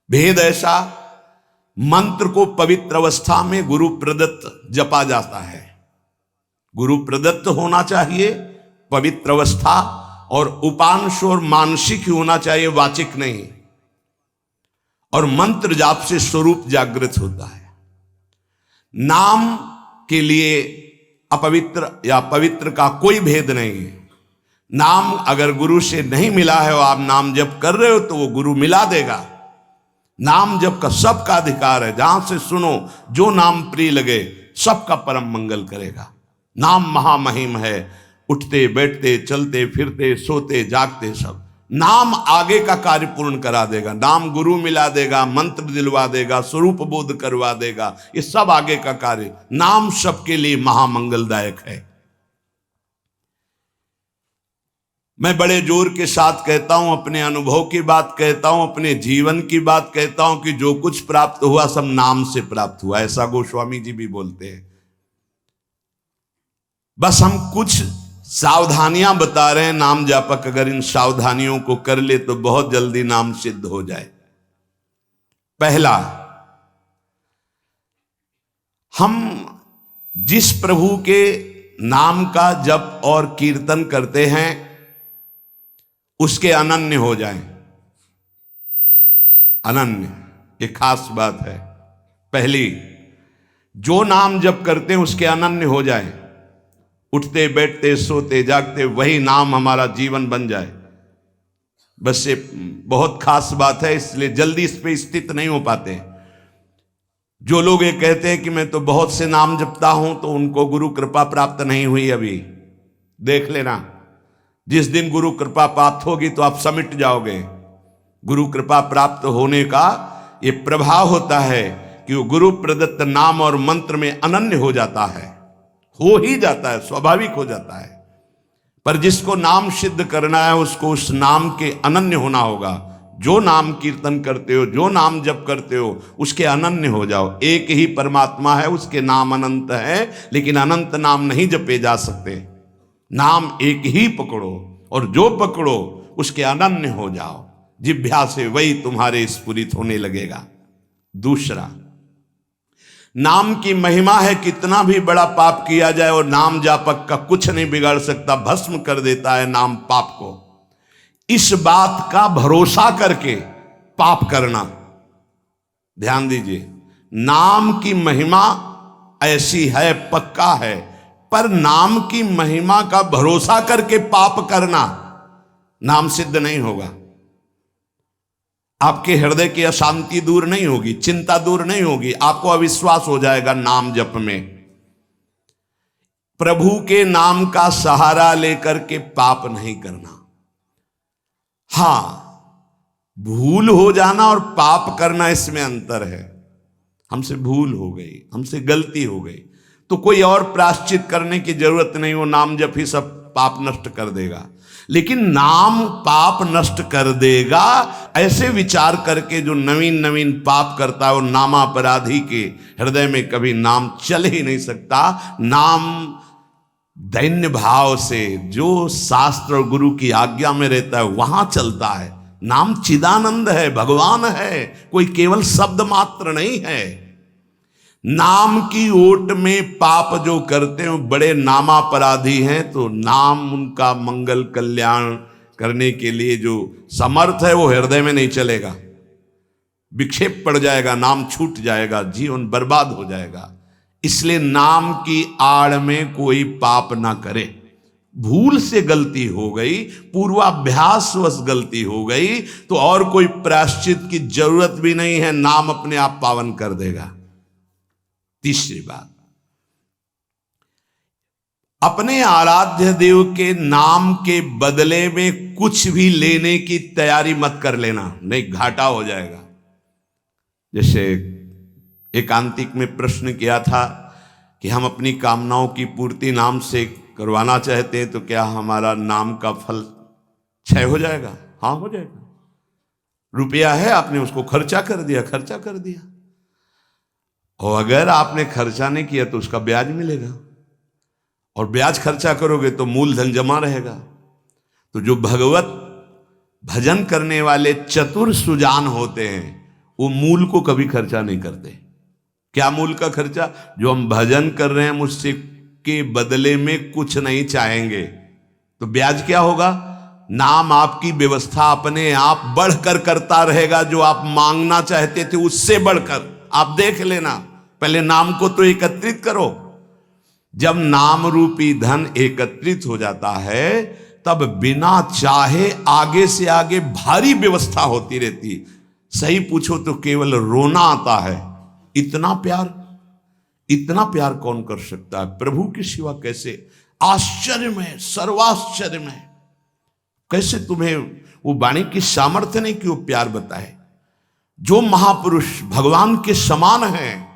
Speaker 1: भेद ऐसा, मंत्र को पवित्र अवस्था में गुरु प्रदत्त जपा जाता है, गुरु प्रदत्त होना चाहिए, पवित्र अवस्था, और उपांश और मानसिक ही होना चाहिए, वाचिक नहीं। और मंत्र जाप से स्वरूप जागृत होता है। नाम के लिए अपवित्र या पवित्र का कोई भेद नहीं है। नाम अगर गुरु से नहीं मिला है और आप नाम जप कर रहे हो तो वो गुरु मिला देगा। नाम जप का सबका अधिकार है, जहां से सुनो, जो नाम प्रिय लगे, सबका परम मंगल करेगा। नाम महामहिम है, उठते बैठते चलते फिरते सोते जागते सब नाम आगे का कार्य पूर्ण करा देगा। नाम गुरु मिला देगा, मंत्र दिलवा देगा, स्वरूप बोध करवा देगा, ये सब आगे का कार्य। नाम सबके लिए महामंगलदायक है। मैं बड़े जोर के साथ कहता हूं, अपने अनुभव की बात कहता हूं, अपने जीवन की बात कहता हूं कि जो कुछ प्राप्त हुआ सब नाम से प्राप्त हुआ। ऐसा गोस्वामी जी भी बोलते हैं। बस हम कुछ सावधानियां बता रहे हैं। नाम जापक अगर इन सावधानियों को कर ले तो बहुत जल्दी नाम सिद्ध हो जाए। पहला, हम जिस प्रभु के नाम का जप और कीर्तन करते हैं उसके अनन्य हो जाएं। अनन्य, ये खास बात है। पहली, जो नाम जप करते हैं उसके अनन्य हो जाएं। उठते बैठते सोते जागते वही नाम हमारा जीवन बन जाए। बस ये बहुत खास बात है, इसलिए जल्दी इस पे स्थित नहीं हो पाते। जो लोग ये कहते हैं कि मैं तो बहुत से नाम जपता हूं, तो उनको गुरु कृपा प्राप्त नहीं हुई अभी। देख लेना, जिस दिन गुरु कृपा प्राप्त होगी तो आप समिट जाओगे। गुरु कृपा प्राप्त होने का ये प्रभाव होता है कि वो गुरु प्रदत्त नाम और मंत्र में अनन्य हो जाता है, हो ही जाता है, स्वाभाविक हो जाता है। पर जिसको नाम सिद्ध करना है उसको उस नाम के अनन्य होना होगा। जो नाम कीर्तन करते हो, जो नाम जप करते हो, उसके अनन्य हो जाओ। एक ही परमात्मा है, उसके नाम अनंत है, लेकिन अनंत नाम नहीं जपे जा सकते। नाम एक ही पकड़ो और जो पकड़ो उसके अनन्य हो जाओ। जिह्वा से वही तुम्हारे स्फुरित होने लगेगा। दूसरा, नाम की महिमा है, कितना भी बड़ा पाप किया जाए और नाम जापक का कुछ नहीं बिगाड़ सकता, भस्म कर देता है नाम पाप को। इस बात का भरोसा करके पाप करना। ध्यान दीजिए, नाम की महिमा ऐसी है, पक्का है, पर नाम की महिमा का भरोसा करके पाप करना नाम सिद्ध नहीं होगा। आपके हृदय की अशांति दूर नहीं होगी, चिंता दूर नहीं होगी, आपको अविश्वास हो जाएगा नाम जप में। प्रभु के नाम का सहारा लेकर के पाप नहीं करना। हां, भूल हो जाना और पाप करना, इसमें अंतर है। हमसे भूल हो गई, हमसे गलती हो गई, तो कोई और प्रायश्चित करने की जरूरत नहीं, वो नाम जप ही सब पाप नष्ट कर देगा। लेकिन नाम पाप नष्ट कर देगा, ऐसे विचार करके जो नवीन नवीन पाप करता है, वो नामापराधी के हृदय में कभी नाम चल ही नहीं सकता। नाम दैन्य भाव से जो शास्त्र और गुरु की आज्ञा में रहता है वहां चलता है। नाम चिदानंद है, भगवान है, कोई केवल शब्द मात्र नहीं है। नाम की ओट में पाप जो करते हैं वो बड़े नामापराधी हैं, तो नाम उनका मंगल कल्याण करने के लिए जो समर्थ है वो हृदय में नहीं चलेगा, विक्षेप पड़ जाएगा, नाम छूट जाएगा, जीवन बर्बाद हो जाएगा। इसलिए नाम की आड़ में कोई पाप ना करे। भूल से गलती हो गई, पूर्वाभ्यासवश गलती हो गई, तो और कोई प्रायश्चित की जरूरत भी नहीं है, नाम अपने आप पावन कर देगा। तीसरी बात, अपने आराध्य देव के नाम के बदले में कुछ भी लेने की तैयारी मत कर लेना, नहीं घाटा हो जाएगा। जैसे एकांतिक में प्रश्न किया था कि हम अपनी कामनाओं की पूर्ति नाम से करवाना चाहते हैं, तो क्या हमारा नाम का फल क्षय हो जाएगा? हाँ, हो जाएगा। रुपया है, आपने उसको खर्चा कर दिया, और अगर आपने खर्चा नहीं किया तो उसका ब्याज मिलेगा, और ब्याज खर्चा करोगे तो मूलधन जमा रहेगा। तो जो भगवत भजन करने वाले चतुर सुजान होते हैं वो मूल को कभी खर्चा नहीं करते। क्या मूल का खर्चा? जो हम भजन कर रहे हैं मुझसे के बदले में कुछ नहीं चाहेंगे, तो ब्याज क्या होगा? नाम आपकी व्यवस्था अपने आप बढ़कर करता रहेगा, जो आप मांगना चाहते थे उससे बढ़कर। आप देख लेना, पहले नाम को तो एकत्रित करो। जब नाम रूपी धन एकत्रित हो जाता है तब बिना चाहे आगे से आगे भारी व्यवस्था होती रहती। सही पूछो तो केवल रोना आता है। इतना प्यार कौन कर सकता है प्रभु के सिवा? कैसे आश्चर्य में, सर्वाश्चर्य में, कैसे तुम्हें वो वाणी की सामर्थ्य नहीं कि वो प्यार बताए। जो महापुरुष भगवान के समान हैं,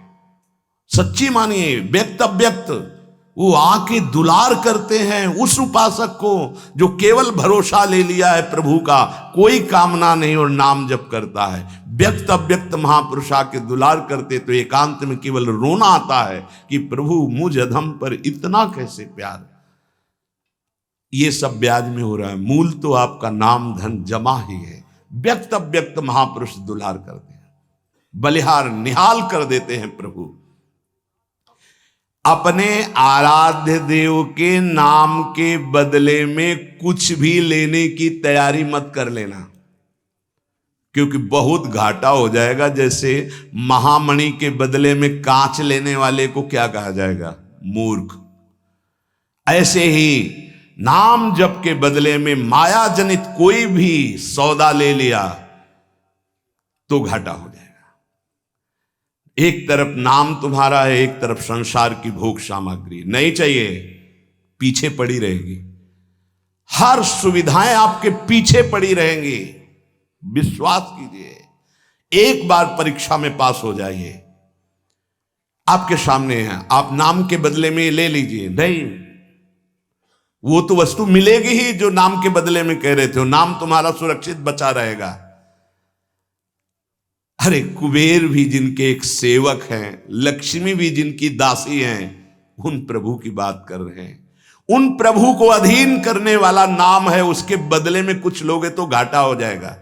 Speaker 1: सच्ची मानिए, व्यक्त अव्यक्त, वो आके दुलार करते हैं उस उपासक को जो केवल भरोसा ले लिया है प्रभु का, कोई कामना नहीं और नाम जप करता है। व्यक्त अव्यक्त महापुरुष आके दुलार करते तो एकांत में केवल रोना आता है कि प्रभु मुझ अधम पर इतना कैसे प्यार। ये सब ब्याज में हो रहा है, मूल तो आपका नाम धन जमा ही है। व्यक्त अव्यक्त महापुरुष दुलार करते हैं, बलिहार निहाल कर देते हैं प्रभु। अपने आराध्य देव के नाम के बदले में कुछ भी लेने की तैयारी मत कर लेना, क्योंकि बहुत घाटा हो जाएगा। जैसे महामणि के बदले में कांच लेने वाले को क्या कहा जाएगा? मूर्ख। ऐसे ही नाम जप के बदले में माया जनित कोई भी सौदा ले लिया तो घाटा हो जाएगा। एक तरफ नाम तुम्हारा है, एक तरफ संसार की भोग सामग्री नहीं चाहिए, पीछे पड़ी रहेगी। हर सुविधाएं आपके पीछे पड़ी रहेंगी। विश्वास कीजिए, एक बार परीक्षा में पास हो जाइए, आपके सामने है, आप नाम के बदले में ले लीजिए। नहीं, वो तो वस्तु मिलेगी ही जो नाम के बदले में कह रहे थे। नाम तुम्हारा सुरक्षित बचा रहेगा। अरे कुबेर भी जिनके एक सेवक हैं, लक्ष्मी भी जिनकी दासी हैं, उन प्रभु की बात कर रहे हैं। उन प्रभु को अधीन करने वाला नाम है, उसके बदले में कुछ लोगे तो घाटा हो जाएगा।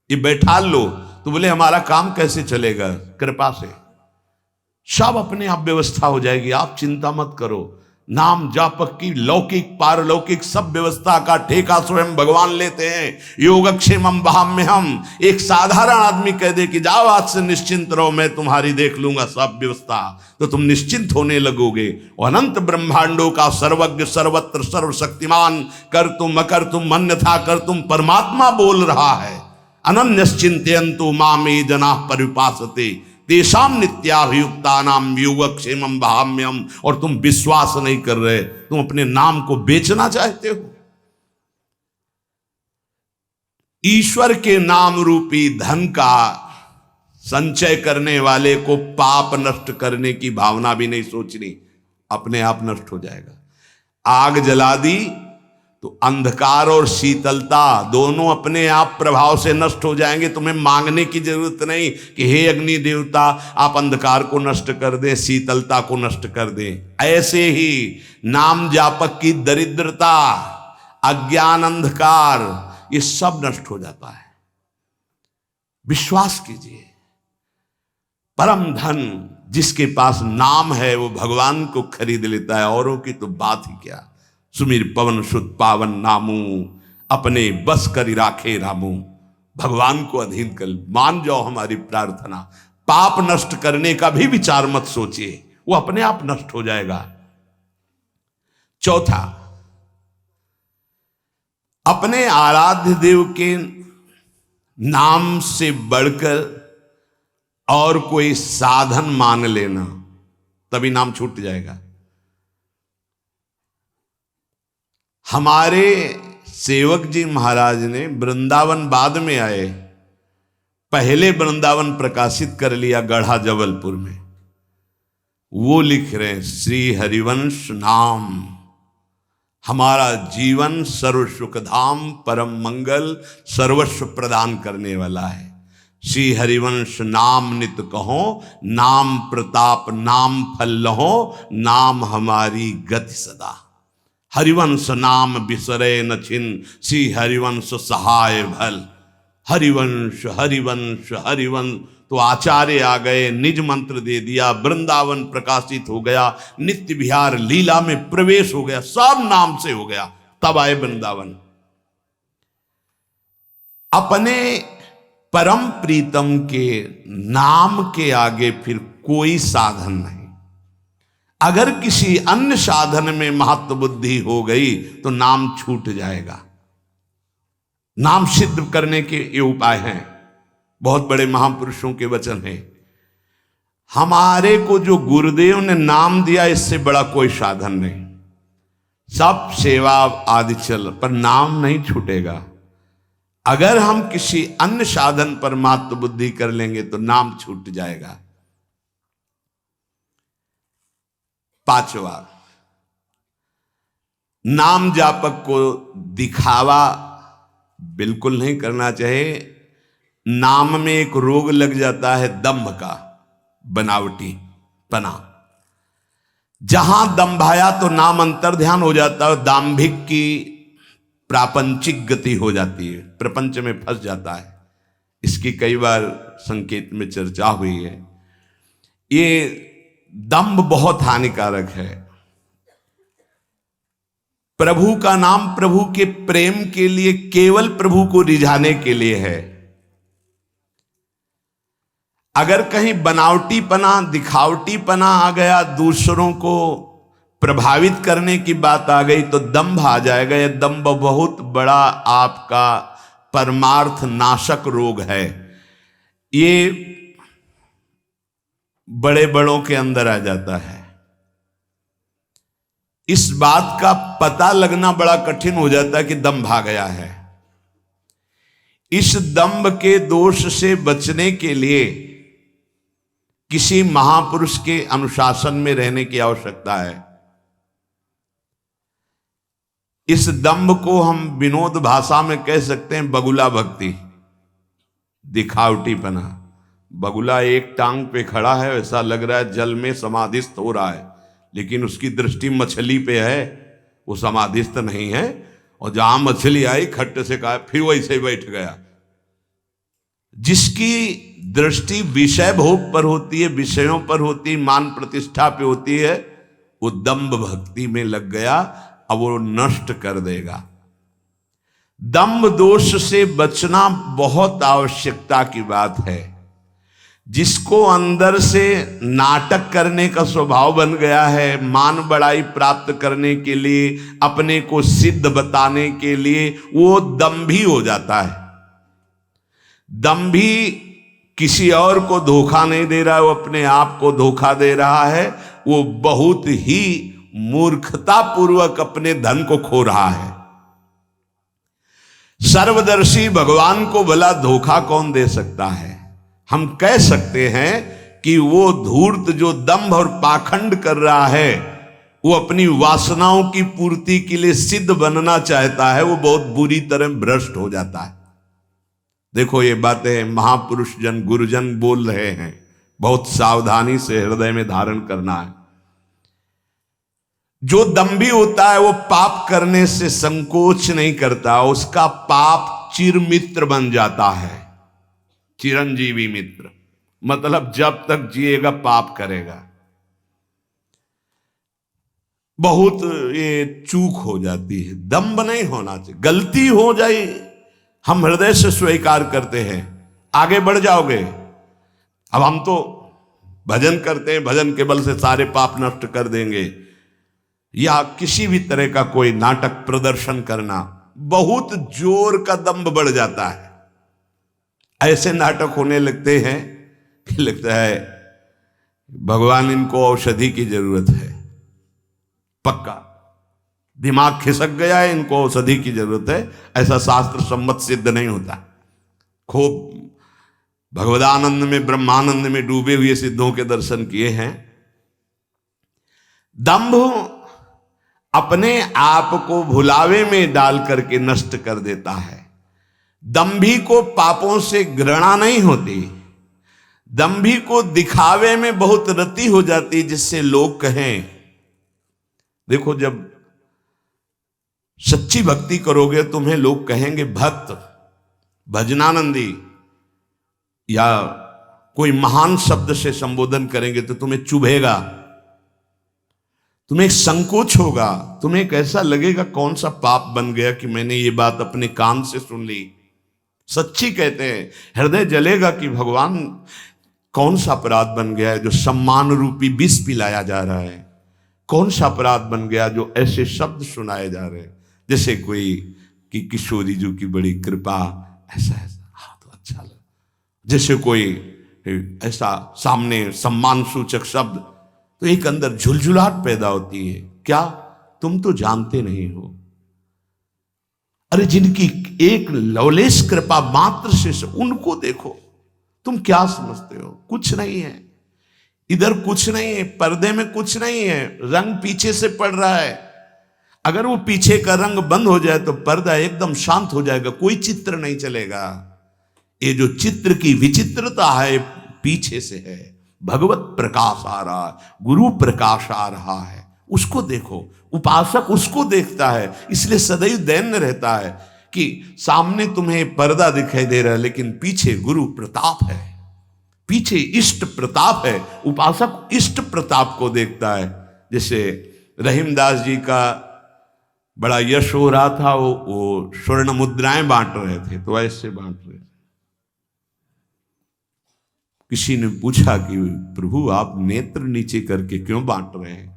Speaker 1: ये बैठा लो तो बोले हमारा काम कैसे चलेगा? कृपा से सब अपने आप व्यवस्था हो जाएगी, आप चिंता मत करो। नाम जापक की लौकिक पारलौकिक सब व्यवस्था का ठेका स्वयं भगवान लेते हैं। योगक्षेमम वहाम्यहम, एक साधारण आदमी कह दे कि जाओ आज से निश्चिंत रहो, मैं तुम्हारी देख लूंगा सब व्यवस्था, तो तुम निश्चिंत होने लगोगे। और अनंत ब्रह्मांडों का सर्वज्ञ सर्वत्र सर्वशक्तिमान कर तुम अकर तुम अन्यथा कर तुम परमात्मा बोल रहा है, अनन्यश्चिन्तयन्तु मामे जनाः परिपासते तेषां नित्याभियुक्तानां योगक्षेमं वहाम्यहम्। और तुम विश्वास नहीं कर रहे, तुम अपने नाम को बेचना चाहते हो। ईश्वर के नाम रूपी धन का संचय करने वाले को पाप नष्ट करने की भावना भी नहीं सोचनी, अपने आप नष्ट हो जाएगा। आग जला दी तो अंधकार और शीतलता दोनों अपने आप प्रभाव से नष्ट हो जाएंगे। तुम्हें मांगने की जरूरत नहीं कि हे अग्नि देवता आप अंधकार को नष्ट कर दें, शीतलता को नष्ट कर दें। ऐसे ही नाम जापक की दरिद्रता, अज्ञान, अंधकार, ये सब नष्ट हो जाता है। विश्वास कीजिए, परम धन जिसके पास नाम है वो भगवान को खरीद लेता है, औरों की तो बात ही क्या। सुमिर पवन सुत पावन नामू, अपने बस करी राखे रामू। भगवान को अधीन कर मान जाओ हमारी प्रार्थना। पाप नष्ट करने का भी विचार मत सोचिए, वो अपने आप नष्ट हो जाएगा। चौथा, अपने आराध्य देव के नाम से बढ़कर और कोई साधन मान लेना, तभी नाम छूट जाएगा। हमारे सेवक जी महाराज ने वृंदावन बाद में आए, पहले वृंदावन प्रकाशित कर लिया गढ़ा जबलपुर में। वो लिख रहे हैं, श्री हरिवंश नाम हमारा जीवन सर्व सुखधाम परम मंगल सर्वस्व प्रदान करने वाला है। श्री हरिवंश नाम नित कहो, नाम प्रताप नाम फल लहो, नाम हमारी गति सदा। हरिवंश नाम बिसरे न छिन, श्री हरिवंश सहाय भल। हरिवंश हरिवंश हरिवंश, तो आचार्य आ गए, निज मंत्र दे दिया, वृंदावन प्रकाशित हो गया, नित्य विहार लीला में प्रवेश हो गया, सब नाम से हो गया। तब आए वृंदावन। अपने परम प्रीतम के नाम के आगे फिर कोई साधन नहीं। अगर किसी अन्य साधन में महत्व बुद्धि हो गई तो नाम छूट जाएगा। नाम सिद्ध करने के ये उपाय हैं, बहुत बड़े महापुरुषों के वचन हैं। हमारे को जो गुरुदेव ने नाम दिया, इससे बड़ा कोई साधन नहीं। सब सेवा आदि चल, पर नाम नहीं छूटेगा। अगर हम किसी अन्य साधन पर महत्व बुद्धि कर लेंगे तो नाम छूट जाएगा। पांचवा, नाम जापक को दिखावा बिल्कुल नहीं करना चाहिए। नाम में एक रोग लग जाता है दंभ का, बनावटी पना। जहां दंभ आया तो नाम अंतर ध्यान हो जाता है, दाम्भिक की प्रापंचिक गति हो जाती है, प्रपंच में फंस जाता है। इसकी कई बार संकेत में चर्चा हुई है। ये दंभ बहुत हानिकारक है। प्रभु का नाम प्रभु के प्रेम के लिए, केवल प्रभु को रिझाने के लिए है। अगर कहीं बनावटीपना, दिखावटीपना आ गया, दूसरों को प्रभावित करने की बात आ गई तो दंभ आ जाएगा। यह दंभ बहुत बड़ा आपका परमार्थ नाशक रोग है। ये बड़े बड़ों के अंदर आ जाता है। इस बात का पता लगना बड़ा कठिन हो जाता है कि दंभ आ गया है। इस दंभ के दोष से बचने के लिए किसी महापुरुष के अनुशासन में रहने की आवश्यकता है। इस दंभ को हम विनोद भाषा में कह सकते हैं बगुला भक्ति, दिखावटीपना। बगुला एक टांग पे खड़ा है, ऐसा लग रहा है जल में समाधिस्थ हो रहा है, लेकिन उसकी दृष्टि मछली पे है, वो समाधिस्थ नहीं है। और जहां मछली आई खट्टे से कहा, फिर वैसे ही बैठ गया। जिसकी दृष्टि विषय भोग पर होती है, विषयों पर होती है, मान प्रतिष्ठा पे होती है, वो दंभ भक्ति में लग गया, अब वो नष्ट कर देगा। दंभ दोष से बचना बहुत आवश्यकता की बात है। जिसको अंदर से नाटक करने का स्वभाव बन गया है, मान बड़ाई प्राप्त करने के लिए, अपने को सिद्ध बताने के लिए, वो दंभी हो जाता है। दंभी किसी और को धोखा नहीं दे रहा है, वो अपने आप को धोखा दे रहा है। वो बहुत ही मूर्खता पूर्वक अपने धन को खो रहा है। सर्वदर्शी भगवान को भला धोखा कौन दे सकता है? हम कह सकते हैं कि वो धूर्त जो दंभ और पाखंड कर रहा है, वो अपनी वासनाओं की पूर्ति के लिए सिद्ध बनना चाहता है, वो बहुत बुरी तरह भ्रष्ट हो जाता है। देखो ये बातें महापुरुष जन गुरुजन बोल रहे हैं, बहुत सावधानी से हृदय में धारण करना है। जो दंभी होता है वो पाप करने से संकोच नहीं करता, उसका पाप चिरमित्र बन जाता है। चिरंजीवी मित्र मतलब जब तक जिएगा पाप करेगा। बहुत ये चूक हो जाती है, दंभ नहीं होना चाहिए। गलती हो जाए हम हृदय से स्वीकार करते हैं, आगे बढ़ जाओगे। अब हम तो भजन करते हैं, भजन के बल से सारे पाप नष्ट कर देंगे, या किसी भी तरह का कोई नाटक प्रदर्शन करना, बहुत जोर का दंभ बढ़ जाता है। ऐसे नाटक होने लगते हैं कि लगता है भगवान इनको औषधि की जरूरत है। पक्का दिमाग खिसक गया है, इनको औषधि की जरूरत है। ऐसा शास्त्र सम्मत सिद्ध नहीं होता। खूब भगवदानंद में ब्रह्मानंद में डूबे हुए सिद्धों के दर्शन किए हैं। दंभ अपने आप को भुलावे में डाल करके नष्ट कर देता है। दंभी को पापों से घृणा नहीं होती, दंभी को दिखावे में बहुत रति हो जाती, जिससे लोग कहें। देखो जब सच्ची भक्ति करोगे तुम्हें लोग कहेंगे भक्त, भजनानंदी, या कोई महान शब्द से संबोधन करेंगे तो तुम्हें चुभेगा, तुम्हें एक संकोच होगा, तुम्हें एक ऐसा लगेगा कौन सा पाप बन गया कि मैंने ये बात अपने कान से सुन ली। सच्ची कहते हैं, हृदय जलेगा कि भगवान कौन सा अपराध बन गया है जो सम्मान रूपी विष पिलाया जा रहा है। कौन सा अपराध बन गया जो ऐसे शब्द सुनाए जा रहे हैं, जैसे कोई कि किशोरी जी की बड़ी कृपा, ऐसा ऐसा। हाँ तो अच्छा लगा। जैसे कोई ऐसा सामने सम्मान सूचक शब्द, तो एक अंदर झुलझुलाहट पैदा होती है। क्या तुम तो जानते नहीं हो? अरे जिनकी एक लवलेश कृपा मात्र से उनको देखो, तुम क्या समझते हो? कुछ नहीं है इधर, कुछ नहीं है, पर्दे में कुछ नहीं है, रंग पीछे से पड़ रहा है। अगर वो पीछे का रंग बंद हो जाए तो पर्दा एकदम शांत हो जाएगा, कोई चित्र नहीं चलेगा। ये जो चित्र की विचित्रता है पीछे से है। भगवत प्रकाश आ रहा है, गुरु प्रकाश आ रहा है, उसको देखो। उपासक उसको देखता है, इसलिए सदैव दैन्य रहता है कि सामने तुम्हें पर्दा दिखाई दे रहा है लेकिन पीछे गुरु प्रताप है, पीछे इष्ट प्रताप है। उपासक इष्ट प्रताप को देखता है। जैसे रहीमदास जी का बड़ा यश हो रहा था, वो स्वर्ण मुद्राएं बांट रहे थे, तो ऐसे बांट रहे थे। किसी ने पूछा कि प्रभु आप नेत्र नीचे करके क्यों बांट रहे हैं?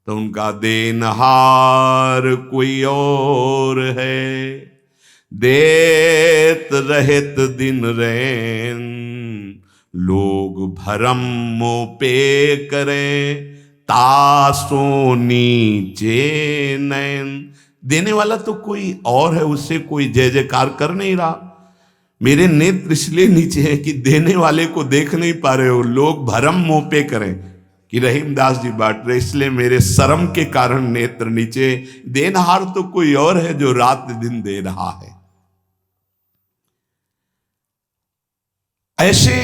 Speaker 1: तो उनका देनहार कोई और है, देत रहत दिन रैन, लोग भरम मोह पे करें, तासो नीचे नैन। देने वाला तो कोई और है, उससे कोई जय जयकार कर नहीं रहा। मेरे नेत्र इसलिए नीचे हैं कि देने वाले को देख नहीं पा रहे हो, लोग भरम मोह पे करें कि रहीमदास जी बांट रहे, इसलिए मेरे शर्म के कारण नेत्र नीचे। देनहार तो कोई और है जो रात दिन दे रहा है। ऐसे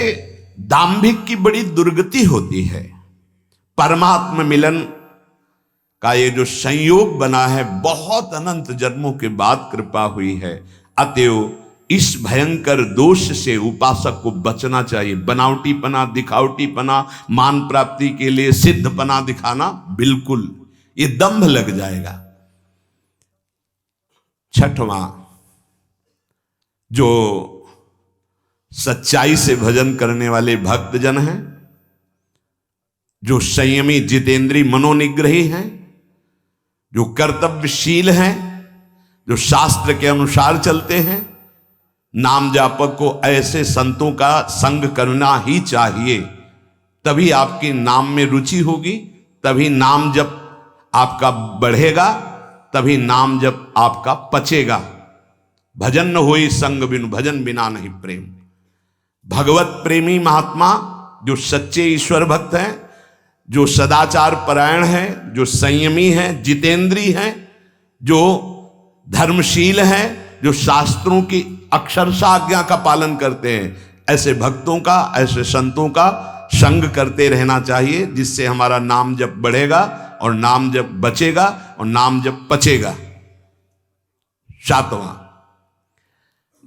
Speaker 1: दाम्भिक की बड़ी दुर्गति होती है। परमात्मा मिलन का ये जो संयोग बना है, बहुत अनंत जन्मों के बाद कृपा हुई है। अतएव इस भयंकर दोष से उपासक को बचना चाहिए। बनावटीपना, दिखावटीपना, मान प्राप्ति के लिए सिद्धपना दिखाना, बिल्कुल ये दंभ लग जाएगा। छठवां, जो सच्चाई से भजन करने वाले भक्तजन हैं, जो संयमी जितेंद्री मनोनिग्रही हैं, जो कर्तव्यशील हैं, जो शास्त्र के अनुसार चलते हैं, नाम जापक को ऐसे संतों का संग करना ही चाहिए। तभी आपकी नाम में रुचि होगी, तभी नाम जप आपका बढ़ेगा, तभी नाम जप आपका पचेगा। भजन न होई संग बिनु, भजन बिना नहीं प्रेम। भगवत प्रेमी महात्मा जो सच्चे ईश्वर भक्त हैं, जो सदाचार परायण हैं, जो संयमी हैं, जितेंद्री हैं, जो धर्मशील हैं, जो शास्त्रों की अक्षरशः आज्ञा का पालन करते हैं, ऐसे भक्तों का, ऐसे संतों का संग करते रहना चाहिए, जिससे हमारा नाम जप बढ़ेगा और नाम जप बचेगा और नाम जप पचेगा। सातवां,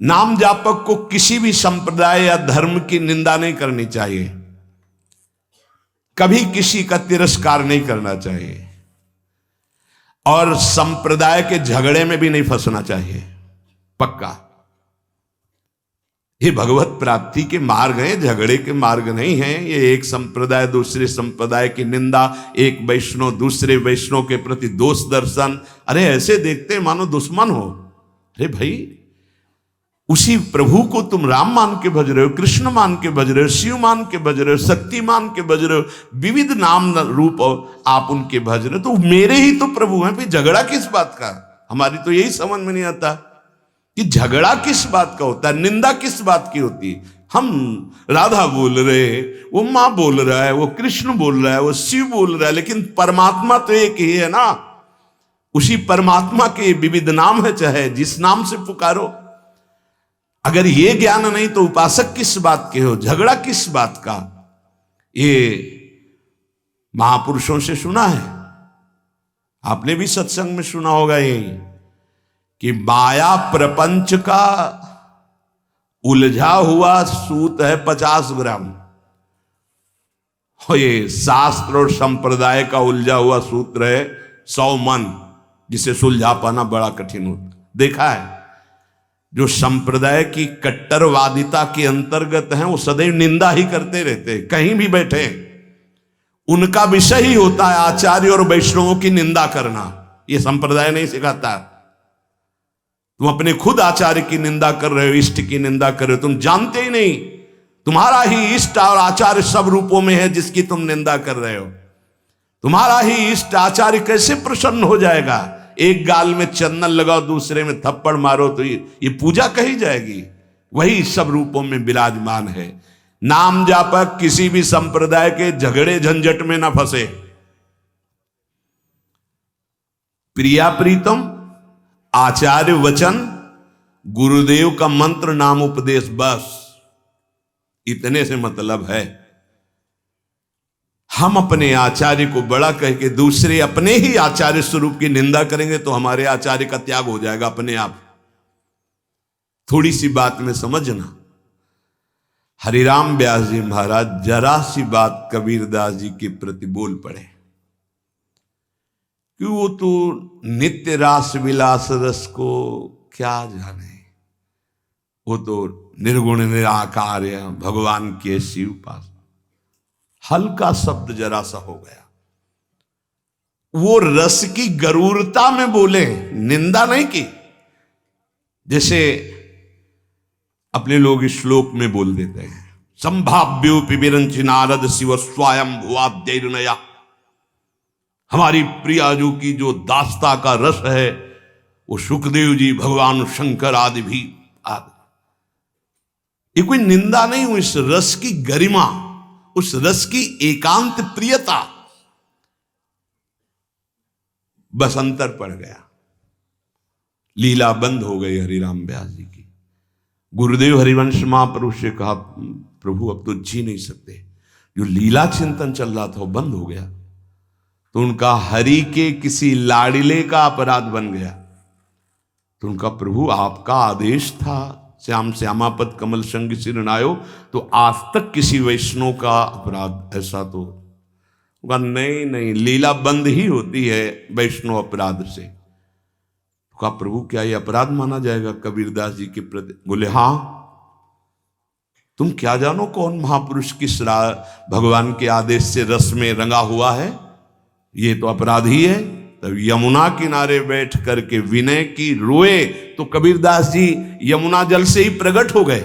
Speaker 1: नाम जापक को किसी भी संप्रदाय या धर्म की निंदा नहीं करनी चाहिए, कभी किसी का तिरस्कार नहीं करना चाहिए, और संप्रदाय के झगड़े में भी नहीं फंसना चाहिए। पक्का ये भगवत प्राप्ति के मार्ग हैं, झगड़े के मार्ग नहीं हैं। ये एक संप्रदाय दूसरे संप्रदाय की निंदा, एक वैष्णव दूसरे वैष्णव के प्रति दोष दर्शन, अरे ऐसे देखते मानो दुश्मन हो। अरे भाई, उसी प्रभु को तुम राम मान के भज रहे हो, कृष्ण मान के भज रहे हो, शिव मान के भज रहे हो, शक्ति मान के भज रहे हो, विविध नाम रूप आप उनके भज रहे हो, तो मेरे ही तो प्रभु हैं। फिर झगड़ा किस बात का? हमारी तो यही समझ में नहीं आता कि झगड़ा किस बात का होता है, निंदा किस बात की होती है। हम राधा बोल रहे, वो माँ बोल रहा है, वो कृष्ण बोल रहा है, वो शिव बोल रहा है, लेकिन परमात्मा तो एक ही है ना। उसी परमात्मा के विविध नाम है, चाहे जिस नाम से पुकारो। अगर ये ज्ञान नहीं तो उपासक किस बात के हो, झगड़ा किस बात का? ये महापुरुषों से सुना है, आपने भी सत्संग में सुना होगा ये कि माया प्रपंच का उलझा हुआ सूत है 50 ग्राम, और ये शास्त्र और संप्रदाय का उलझा हुआ सूत्र है 100 मन, जिसे सुलझा पाना बड़ा कठिन होता। देखा है, जो संप्रदाय की कट्टरवादिता के अंतर्गत हैं, वो सदैव निंदा ही करते रहते हैं, कहीं भी बैठे उनका विषय ही होता है आचार्य और वैष्णवों की निंदा करना। ये संप्रदाय नहीं सिखाता। तुम अपने खुद आचार्य की निंदा कर रहे हो, इष्ट की निंदा कर रहे हो, तुम जानते ही नहीं तुम्हारा ही इष्ट और आचार्य सब रूपों में है जिसकी तुम निंदा कर रहे हो। तुम्हारा ही इष्ट आचार्य कैसे प्रसन्न हो जाएगा? एक गाल में चंदन लगाओ, दूसरे में थप्पड़ मारो तो ये पूजा कही जाएगी? वही सब रूपों में विराजमान है। नाम जापक किसी भी संप्रदाय के झगड़े झंझट में ना फंसे। प्रिया प्रीतम, आचार्य वचन, गुरुदेव का मंत्र, नाम उपदेश, बस इतने से मतलब है। हम अपने आचार्य को बड़ा कह के दूसरे अपने ही आचार्य स्वरूप की निंदा करेंगे तो हमारे आचार्य का त्याग हो जाएगा अपने आप। थोड़ी सी बात में समझना। हरिराम व्यास जी महाराज जरा सी बात कबीरदास जी के प्रति बोल पड़े कि वो तो नित्य रास विलास रस को क्या जाने, वो तो निर्गुण निराकार है, भगवान के शिव पास। हल्का शब्द जरा सा हो गया, वो रस की गरूरता में बोले, निंदा नहीं की। जैसे अपने लोग श्लोक में बोल देते हैं, संभाव्योपि विरंचि नारद शिव स्वयं भुवाद्यैर्नया। हमारी प्रिया जो की जो दास्ता का रस है, वो सुखदेव जी, भगवान शंकर आदि भी आदि। ये कोई निंदा नहीं, उस रस की गरिमा, उस रस की एकांत प्रियता, बस अंतर पड़ गया। लीला बंद हो गई हरिराम व्यास जी की। गुरुदेव हरिवंश महाप्रभु से कहा, प्रभु अब तो जी नहीं सकते, जो लीला चिंतन चल रहा था वो बंद हो गया। तो उनका हरि के किसी लाड़िले का अपराध बन गया। तो उनका प्रभु आपका आदेश था, श्याम श्यामापद कमल संग सिर नायो, तो आज तक किसी वैष्णव का अपराध ऐसा तो कहा नहीं नहीं, लीला बंद ही होती है वैष्णव अपराध से। कहा प्रभु क्या ये अपराध माना जाएगा कबीरदास जी के प्रति? बोले हाँ, तुम क्या जानो कौन महापुरुष किस भगवान के आदेश से रस में रंगा हुआ है, ये तो अपराध ही है। तब यमुना किनारे बैठ करके विनय की रोए तो कबीरदास जी यमुना जल से ही प्रकट हो गए।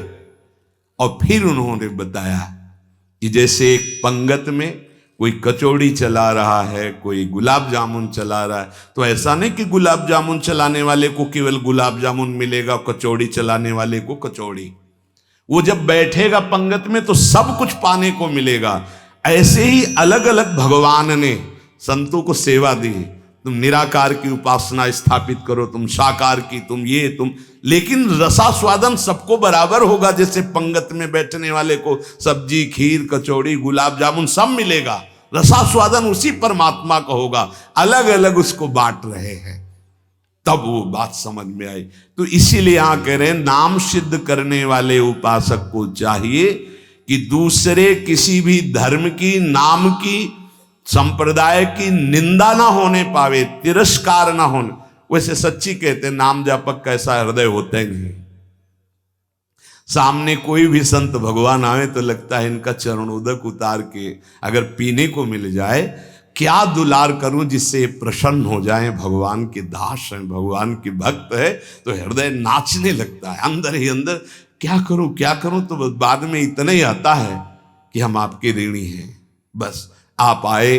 Speaker 1: और फिर उन्होंने बताया कि जैसे एक पंगत में कोई कचौड़ी चला रहा है, कोई गुलाब जामुन चला रहा है, तो ऐसा नहीं कि गुलाब जामुन चलाने वाले को केवल गुलाब जामुन मिलेगा, कचौड़ी चलाने वाले को कचौड़ी। वो जब बैठेगा पंगत में तो सब कुछ पाने को मिलेगा। ऐसे ही अलग अलग भगवान ने संतों को सेवा दी। तुम निराकार की उपासना स्थापित करो, तुम साकार की, तुम ये तुम, लेकिन रसास्वादन सबको बराबर होगा। जैसे पंगत में बैठने वाले को सब्जी, खीर, कचौड़ी, गुलाब जामुन सब मिलेगा, रसास्वादन उसी परमात्मा का होगा। अलग अलग उसको बांट रहे हैं, तब वो बात समझ में आई। तो इसीलिए यहां कह रहे हैं नाम सिद्ध करने वाले उपासक को चाहिए कि दूसरे किसी भी धर्म की, नाम की, संप्रदाय की निंदा ना होने पावे, तिरस्कार ना होने। वैसे सच्ची कहते हैं नाम जापक कैसा हृदय होते हैं, सामने कोई भी संत भगवान आए तो लगता है इनका चरणोदक उतार के अगर पीने को मिल जाए, क्या दुलार करूं जिससे प्रसन्न हो जाए। भगवान के दास हैं, भगवान के भक्त है, तो हृदय नाचने लगता है अंदर ही अंदर। क्या करूं क्या करूं, तो बाद में इतना ही आता है कि हम आपके ऋणी हैं। बस आप आए,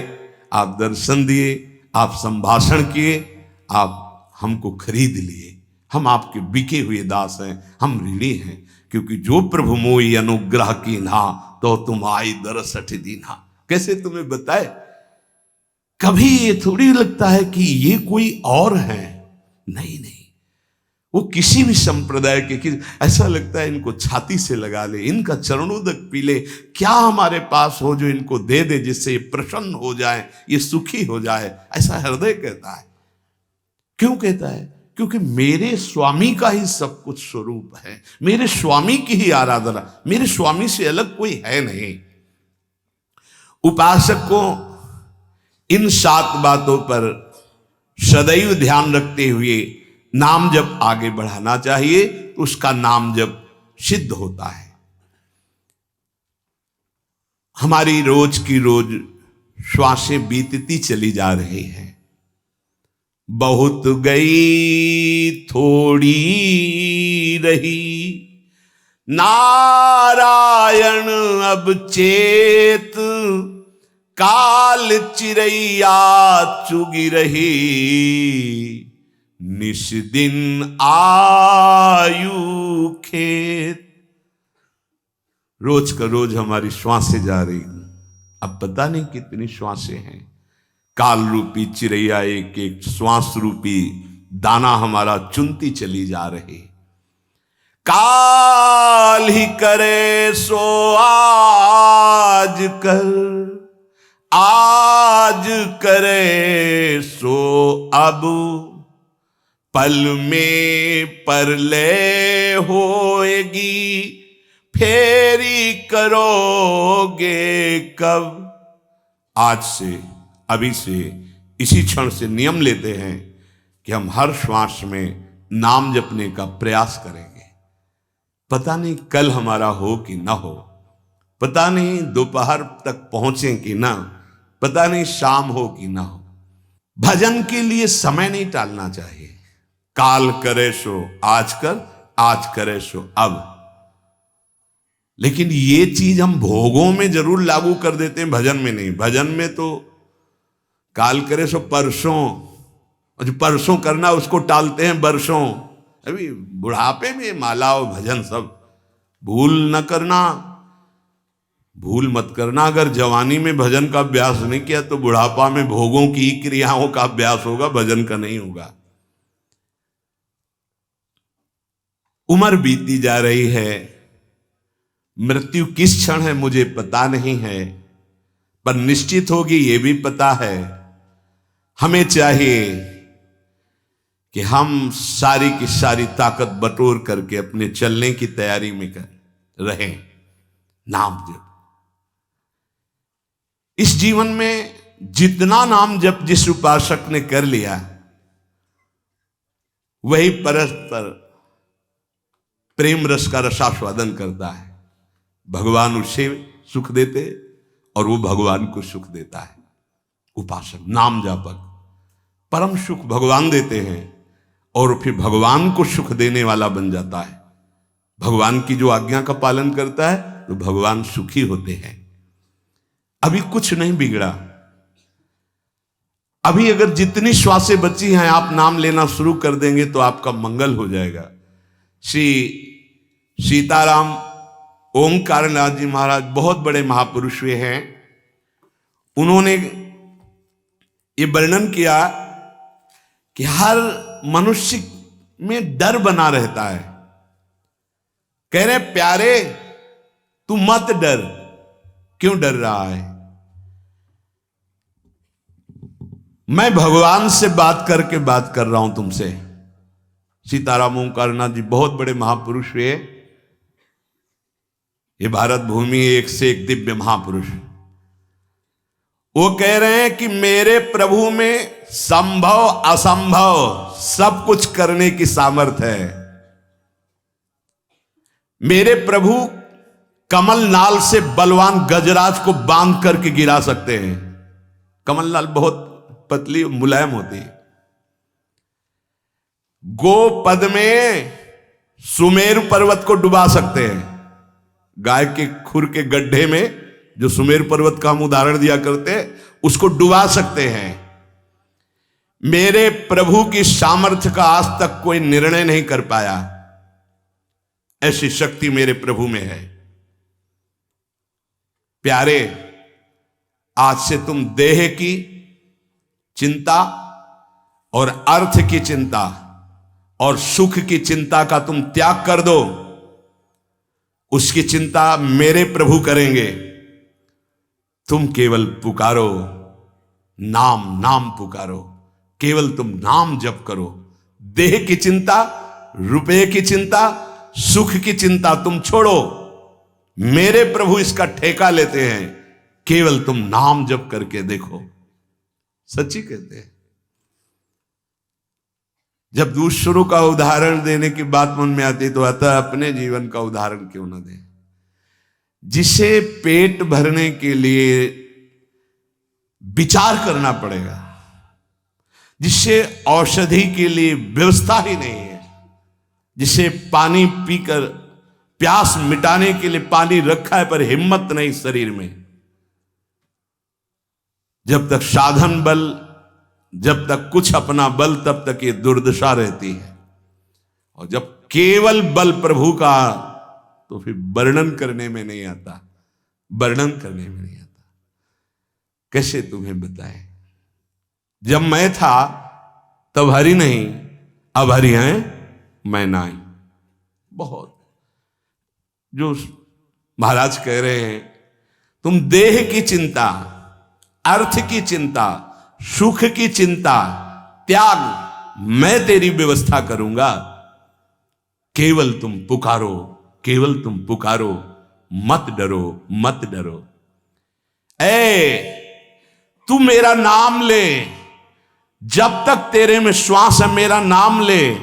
Speaker 1: आप दर्शन दिए, आप संभाषण किए, आप हमको खरीद लिए, हम आपके बिके हुए दास हैं, हम ऋणी हैं। क्योंकि जो प्रभु मोई अनुग्रह की ना, तो तुम आई दरसठ दीना। कैसे तुम्हें बताए, कभी ये थोड़ी लगता है कि ये कोई और है, नहीं नहीं, वो किसी भी संप्रदाय के ऐसा लगता है इनको छाती से लगा ले, इनका चरणोदक पी ले, क्या हमारे पास हो जो इनको दे दे जिससे ये प्रसन्न हो जाए, ये सुखी हो जाए। ऐसा हृदय कहता है। क्यों कहता है? क्योंकि मेरे स्वामी का ही सब कुछ स्वरूप है, मेरे स्वामी की ही आराधना, मेरे स्वामी से अलग कोई है नहीं। उपासक को इन 7 बातों पर सदैव ध्यान रखते हुए नाम जप आगे बढ़ाना चाहिए, तो उसका नाम जप सिद्ध होता है। हमारी रोज की रोज श्वासें बीतती चली जा रही हैं, बहुत गई थोड़ी रही, नारायण अब चेत, काल चिरैया चुगी रही, निश दिन आयु खेत। रोज का रोज हमारी श्वासें जा रही, अब पता नहीं कितनी श्वासें हैं। काल रूपी चिरैया एक एक श्वास रूपी दाना हमारा चुनती चली जा रही। काल ही करे सो आज कर, आज करे सो अब, पल में परलय होएगी, फेरी करोगे कब। आज से, अभी से, इसी क्षण से नियम लेते हैं कि हम हर श्वास में नाम जपने का प्रयास करेंगे। पता नहीं कल हमारा हो कि ना हो, पता नहीं दोपहर तक पहुंचे कि ना, पता नहीं शाम हो कि ना हो। भजन के लिए समय नहीं टालना चाहिए। काल करे सो आज कर, आज करे सो अब। लेकिन ये चीज हम भोगों में जरूर लागू कर देते हैं, भजन में नहीं। भजन में तो काल करे सो परसों, और जो परसों करना उसको टालते हैं बरसों। अभी बुढ़ापे में माला और भजन सब भूल न करना, भूल मत करना। अगर जवानी में भजन का अभ्यास नहीं किया तो बुढ़ापा में भोगों की क्रियाओं का अभ्यास होगा, भजन का नहीं होगा। उम्र बीती जा रही है, मृत्यु किस क्षण है मुझे पता नहीं है, पर निश्चित होगी ये भी पता है। हमें चाहिए कि हम सारी की सारी ताकत बटोर करके अपने चलने की तैयारी में कर रहें। नाम जप, इस जीवन में जितना नाम जप जिस उपासक ने कर लिया, वही परस्पर प्रेम रस का रसास्वादन करता है। भगवान उसे सुख देते और वो भगवान को सुख देता है। उपासक, नाम जापक परम सुख भगवान देते हैं और फिर भगवान को सुख देने वाला बन जाता है। भगवान की जो आज्ञा का पालन करता है तो भगवान सुखी होते हैं। अभी कुछ नहीं बिगड़ा। अभी अगर जितनी श्वासें बची हैं आप नाम लेना शुरू कर देंगे तो आपका मंगल हो जाएगा। श्री सीताराम ओंकारनाथ जी महाराज बहुत बड़े महापुरुष हुए हैं। उन्होंने ये वर्णन किया कि हर मनुष्य में डर बना रहता है। कह रहे प्यारे तू मत डर। क्यों डर रहा है? मैं भगवान से बात करके बात कर रहा हूं तुमसे। सीताराम ओंकारनाथ जी बहुत बड़े महापुरुष हुए। ये भारत भूमि एक से एक दिव्य महापुरुष। वो कह रहे हैं कि मेरे प्रभु में संभव असंभव सब कुछ करने की सामर्थ्य है। मेरे प्रभु कमल नाल से बलवान गजराज को बांध करके गिरा सकते हैं। कमल नाल बहुत पतली मुलायम होती है। गोपद में सुमेरु पर्वत को डुबा सकते हैं। गाय के खुर के गड्ढे में जो सुमेरु पर्वत का हम उदाहरण दिया करते हैं, उसको डुबा सकते हैं। मेरे प्रभु की सामर्थ्य का आज तक कोई निर्णय नहीं कर पाया। ऐसी शक्ति मेरे प्रभु में है। प्यारे, आज से तुम देह की चिंता और अर्थ की चिंता और सुख की चिंता का तुम त्याग कर दो। उसकी चिंता मेरे प्रभु करेंगे। तुम केवल पुकारो, नाम नाम पुकारो। केवल तुम नाम जप करो। देह की चिंता, रुपए की चिंता, सुख की चिंता तुम छोड़ो। मेरे प्रभु इसका ठेका लेते हैं। केवल तुम नाम जप करके देखो। सच्ची कहते हैं। जब दूसरों का उदाहरण देने की बात मन में आती तो अतः अपने जीवन का उदाहरण क्यों न दें। जिसे पेट भरने के लिए विचार करना पड़ेगा, जिससे औषधि के लिए व्यवस्था ही नहीं है, जिसे पानी पीकर प्यास मिटाने के लिए पानी रखा है पर हिम्मत नहीं शरीर में, जब तक साधन बल, जब तक कुछ अपना बल, तब तक ये दुर्दशा रहती है। और जब केवल बल प्रभु का, तो फिर वर्णन करने में नहीं आता। वर्णन करने में नहीं आता। कैसे तुम्हें बताएं? जब मैं था तब हरि नहीं, अब हरि हैं मैं नहीं। बहुत जो महाराज कह रहे हैं, तुम देह की चिंता, अर्थ की चिंता, सुख की चिंता त्याग, मैं तेरी व्यवस्था करूंगा। केवल तुम पुकारो, केवल तुम पुकारो। मत डरो, मत डरो। तू मेरा नाम ले। जब तक तेरे में श्वास है मेरा नाम ले।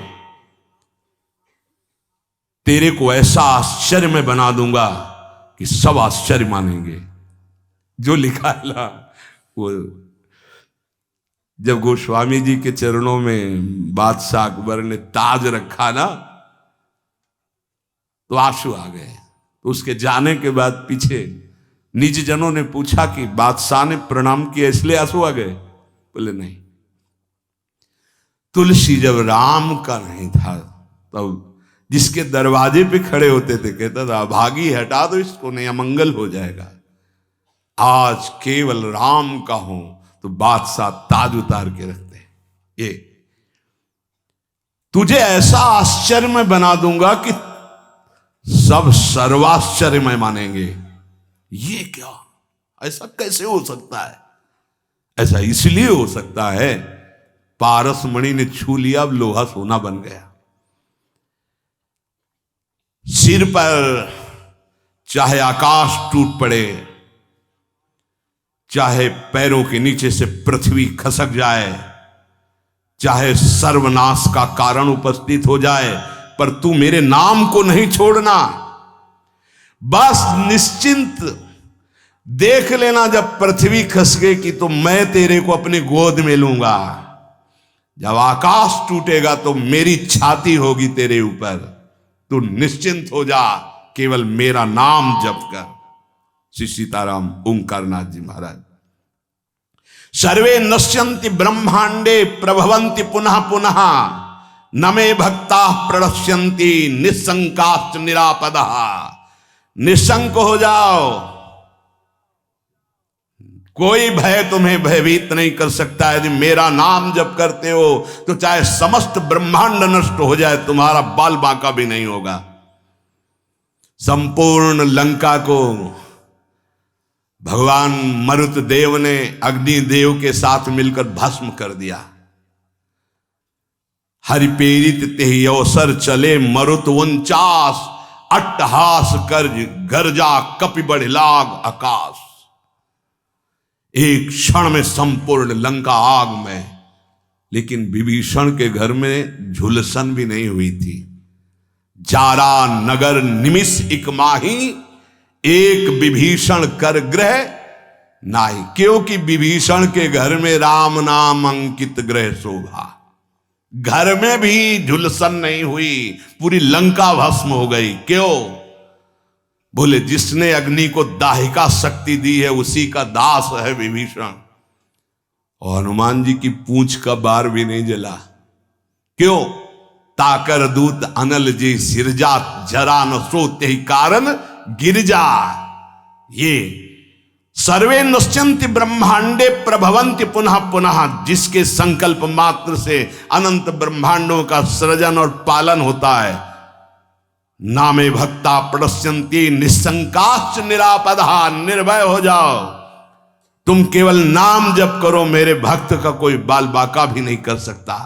Speaker 1: तेरे को ऐसा आश्चर्य में बना दूंगा कि सब आश्चर्य मानेंगे। जो लिखा है ना, वो जब गोस्वामी जी के चरणों में बादशाह अकबर ने ताज रखा ना, तो आंसू आ गए। तो उसके जाने के बाद पीछे निज जनों ने पूछा कि बादशाह ने प्रणाम किया इसलिए आंसू आ गए? बोले नहीं, तुलसी जब राम का नहीं था तब जिसके दरवाजे पे खड़े होते थे कहता था भागी हटा दो इसको, नहीं अमंगल हो जाएगा। आज केवल राम का हो तो बादशाह ताज उतार के रखते हैं। ये तुझे ऐसा आश्चर्य में बना दूंगा कि सब सर्वाश्चर्य में मानेंगे। ये क्या, ऐसा कैसे हो सकता है? ऐसा इसलिए हो सकता है पारस मणि ने छू लिया, अब लोहा सोना बन गया। सिर पर चाहे आकाश टूट पड़े, चाहे पैरों के नीचे से पृथ्वी खसक जाए, चाहे सर्वनाश का कारण उपस्थित हो जाए, पर तू मेरे नाम को नहीं छोड़ना। बस निश्चिंत देख लेना, जब पृथ्वी खसकेगी तो मैं तेरे को अपनी गोद में लूंगा। जब आकाश टूटेगा तो मेरी छाती होगी तेरे ऊपर। तू निश्चिंत हो जा, केवल मेरा नाम जप कर। श्री सीताराम ओंकारनाथ जी महाराज। सर्वे नश्यन्ति ब्रह्मांडे प्रभवन्ति पुनः पुनः, न मे भक्ता प्रणश्यन्ति निशंकाश्च निरापदः। निशंक हो जाओ, कोई भय तुम्हें भयभीत नहीं कर सकता। यदि मेरा नाम जप करते हो तो चाहे समस्त ब्रह्मांड नष्ट हो जाए, तुम्हारा बाल बांका भी नहीं होगा। संपूर्ण लंका को भगवान मरुत देव ने अग्निदेव के साथ मिलकर भस्म कर दिया। हरि प्रेरित तेहि अवसर चले, मरुत 49 अट्टहास कर गर्जा कपि बढ़ लाग आकाश। एक क्षण में संपूर्ण लंका आग में। लेकिन विभीषण के घर में झुलसन भी नहीं हुई थी। जारा नगर निमिष इक माही, एक विभीषण कर ग्रह नाही। क्योंकि विभीषण के घर में राम नाम अंकित ग्रह शोभा। घर में भी झुलसन नहीं हुई, पूरी लंका भस्म हो गई। क्यों? बोले जिसने अग्नि को दाहिका शक्ति दी है उसी का दास है विभीषण। और हनुमान जी की पूंछ का बार भी नहीं जला। क्यों? ताकर दूत अनल जी सिरजा, जरा न सोते ही कारण गिरजा। ये सर्वे नश्यन्ति ब्रह्मांडे प्रभवन्ति पुनः पुनः, जिसके संकल्प मात्र से अनंत ब्रह्मांडों का सृजन और पालन होता है। नामे भक्ता प्रणश्यन्ति निशंकाश्च निरापदः। निर्भय हो जाओ, तुम केवल नाम जप करो, मेरे भक्त का कोई बाल बाका भी नहीं कर सकता।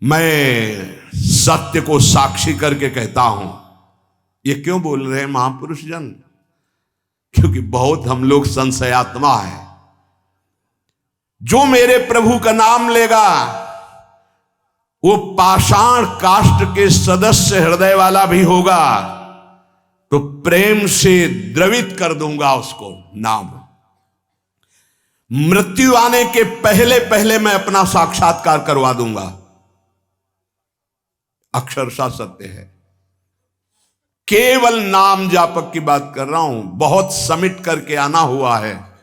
Speaker 1: मैं सत्य को साक्षी करके कहता हूं। ये क्यों बोल रहे हैं महापुरुष जन? क्योंकि बहुत हम लोग संशयात्मा है। जो मेरे प्रभु का नाम लेगा वो पाषाण काष्ठ के सदस्य हृदय वाला भी होगा, तो प्रेम से द्रवित कर दूंगा उसको नाम। मृत्यु आने के पहले पहले मैं अपना साक्षात्कार करवा दूंगा। अक्षरशः सत्य है। केवल नाम जापक की बात कर रहा हूं। बहुत समिट करके आना हुआ है।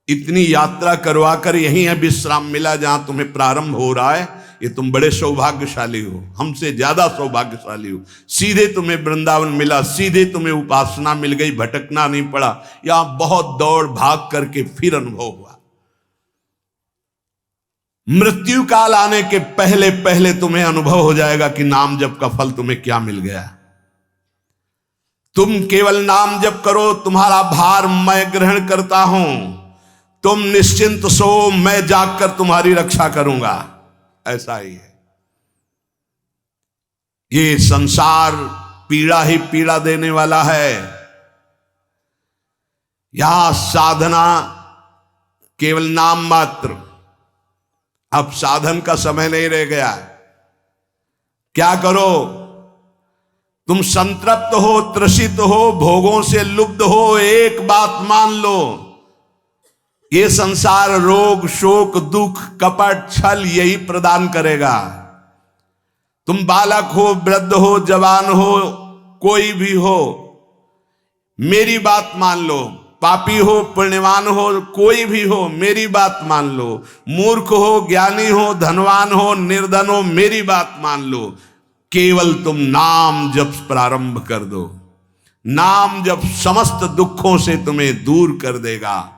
Speaker 1: इतनी यात्रा करवा कर यही है विश्राम मिला जहां तुम्हें प्रारंभ हो रहा है। ये तुम बड़े सौभाग्यशाली हो, हमसे ज्यादा सौभाग्यशाली हो। सीधे तुम्हें वृंदावन मिला, सीधे तुम्हें उपासना मिल गई, भटकना नहीं पड़ा। यहां बहुत दौड़ भाग करके फिर अनुभव हुआ। मृत्यु काल आने के पहले पहले तुम्हें अनुभव हो जाएगा कि नाम जप का फल तुम्हें क्या मिल गया। तुम केवल नाम जप करो, तुम्हारा भार मैं ग्रहण करता हूं। तुम निश्चिंत सो, मैं जागकर तुम्हारी रक्षा करूंगा। ऐसा ही है। ये संसार पीड़ा ही पीड़ा देने वाला है। यहां साधना केवल नाम मात्र। अब साधन का समय नहीं रह गया। क्या करो? तुम संतृप्त हो, त्रसित हो, भोगों से लुब्ध हो, एक बात मान लो, ये संसार रोग शोक दुख कपट छल यही प्रदान करेगा। तुम बालक हो, वृद्ध हो, जवान हो, कोई भी हो, मेरी बात मान लो। पापी हो, पुण्यवान हो, कोई भी हो, मेरी बात मान लो। मूर्ख हो, ज्ञानी हो, धनवान हो, निर्धन हो, मेरी बात मान लो। केवल तुम नाम जप प्रारंभ कर दो। नाम जप समस्त दुखों से तुम्हें दूर कर देगा।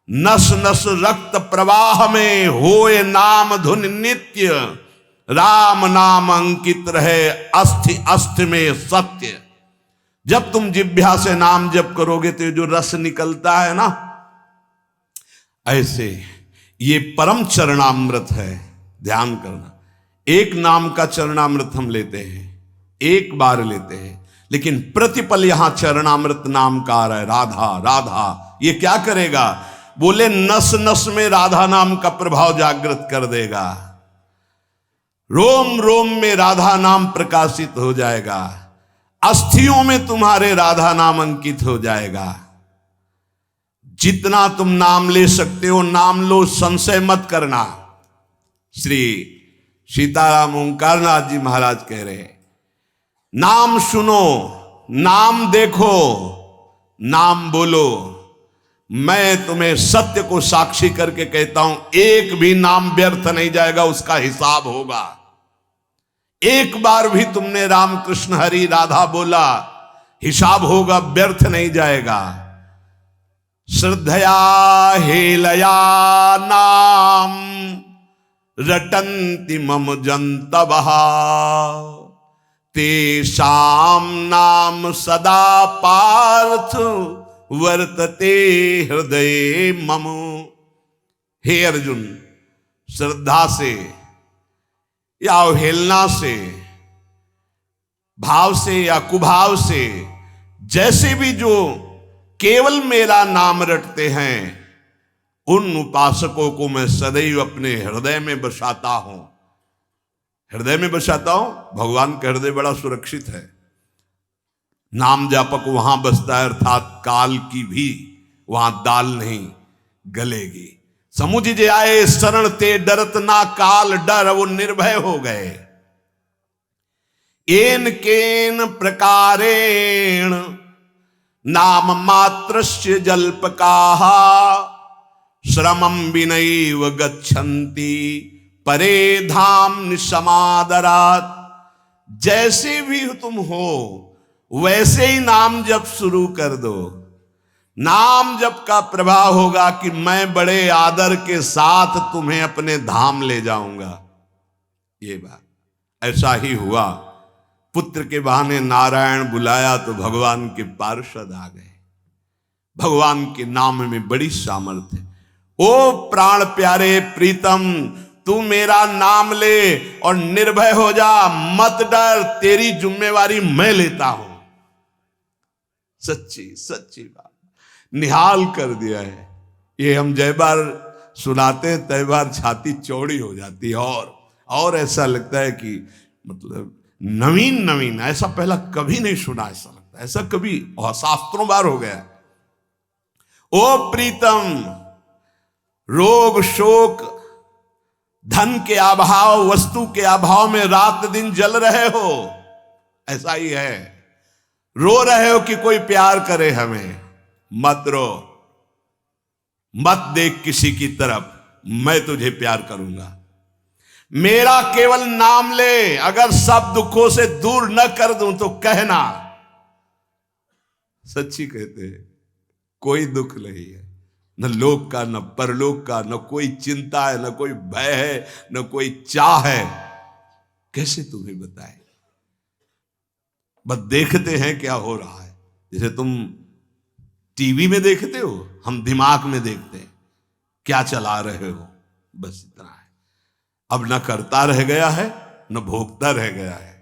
Speaker 1: नस नस रक्त प्रवाह में होए नाम धुन नित्य, राम नाम अंकित रहे अस्थि अस्थि में सत्य। जब तुम जिह्वा से नाम जप करोगे तो जो रस निकलता है ना, ऐसे ये परम चरणामृत है। ध्यान करना, एक नाम का चरणामृत हम लेते हैं, एक बार लेते हैं, लेकिन प्रतिपल यहां चरणामृत नाम का आ रहा है, राधा राधा। ये क्या करेगा? बोले नस नस में राधा नाम का प्रभाव जागृत कर देगा, रोम रोम में राधा नाम प्रकाशित हो जाएगा, अस्थियों में तुम्हारे राधा नाम अंकित हो जाएगा। जितना तुम नाम ले सकते हो नाम लो, संशय मत करना। श्री सीताराम ओंकारनाथ जी महाराज कह रहे हैं, नाम सुनो, नाम देखो, नाम बोलो। मैं तुम्हें सत्य को साक्षी करके कहता हूं, एक भी नाम व्यर्थ नहीं जाएगा, उसका हिसाब होगा। एक बार भी तुमने राम कृष्ण हरि राधा बोला, हिसाब होगा, व्यर्थ नहीं जाएगा। श्रद्धया हेलया नाम रटन्ति मम जन्तवः, तेषां नाम सदा पार्थ वर्तते हृदय मम। हे अर्जुन, श्रद्धा से या अवहेलना से, भाव से या कुभाव से, जैसे भी जो केवल मेरा नाम रटते हैं, उन उपासकों को मैं सदैव अपने हृदय में बसाता हूं। हृदय में बसाता हूं, भगवान का हृदय बड़ा सुरक्षित है। नाम जापक वहां बसता है, अर्थात काल की भी वहां दाल नहीं गलेगी। समुझ जे आए शरण ते डरत ना काल डर, वो निर्भय हो गए। एन केन प्रकारेण नाम मात्रस्य जल्पकाः, श्रमं विनैव गच्छन्ति परे धाम निसमादरात्। जैसे भी तुम हो वैसे ही नाम जप शुरू कर दो। नाम जप का प्रभाव होगा कि मैं बड़े आदर के साथ तुम्हें अपने धाम ले जाऊंगा। ये बात ऐसा ही हुआ। पुत्र के बहाने नारायण बुलाया तो भगवान के पार्षद आ गए। भगवान के नाम में बड़ी सामर्थ्य है। ओ प्राण प्यारे प्रीतम, तू मेरा नाम ले और निर्भय हो जा, मत डर, तेरी जिम्मेवारी मैं लेता हूं। सच्ची सच्ची बात निहाल कर दिया है। ये हम जय बार सुनाते हैं तय बार छाती चौड़ी हो जाती है, और ऐसा लगता है कि मतलब नवीन नवीन, ऐसा पहला कभी नहीं सुना। ऐसा लगता है ऐसा कभी शास्त्रों बार हो गया। ओ प्रीतम, रोग शोक धन के अभाव वस्तु के अभाव में रात दिन जल रहे हो, ऐसा ही है। रो रहे हो कि कोई प्यार करे हमें, मत रो, मत देख किसी की तरफ, मैं तुझे प्यार करूंगा। मेरा केवल नाम ले, अगर सब दुखों से दूर न कर दूं तो कहना। सच्ची कहते हैं, कोई दुख नहीं है, न लोक का न परलोक का, न कोई चिंता है, न कोई भय है, न कोई चाह है। कैसे तुम्हें बताए, बस देखते हैं क्या हो रहा है। जैसे तुम टीवी में देखते हो, हम दिमाग में देखते हैं क्या चला रहे हो, बस इतना है। अब न करता रह गया है न भोगता रह गया है।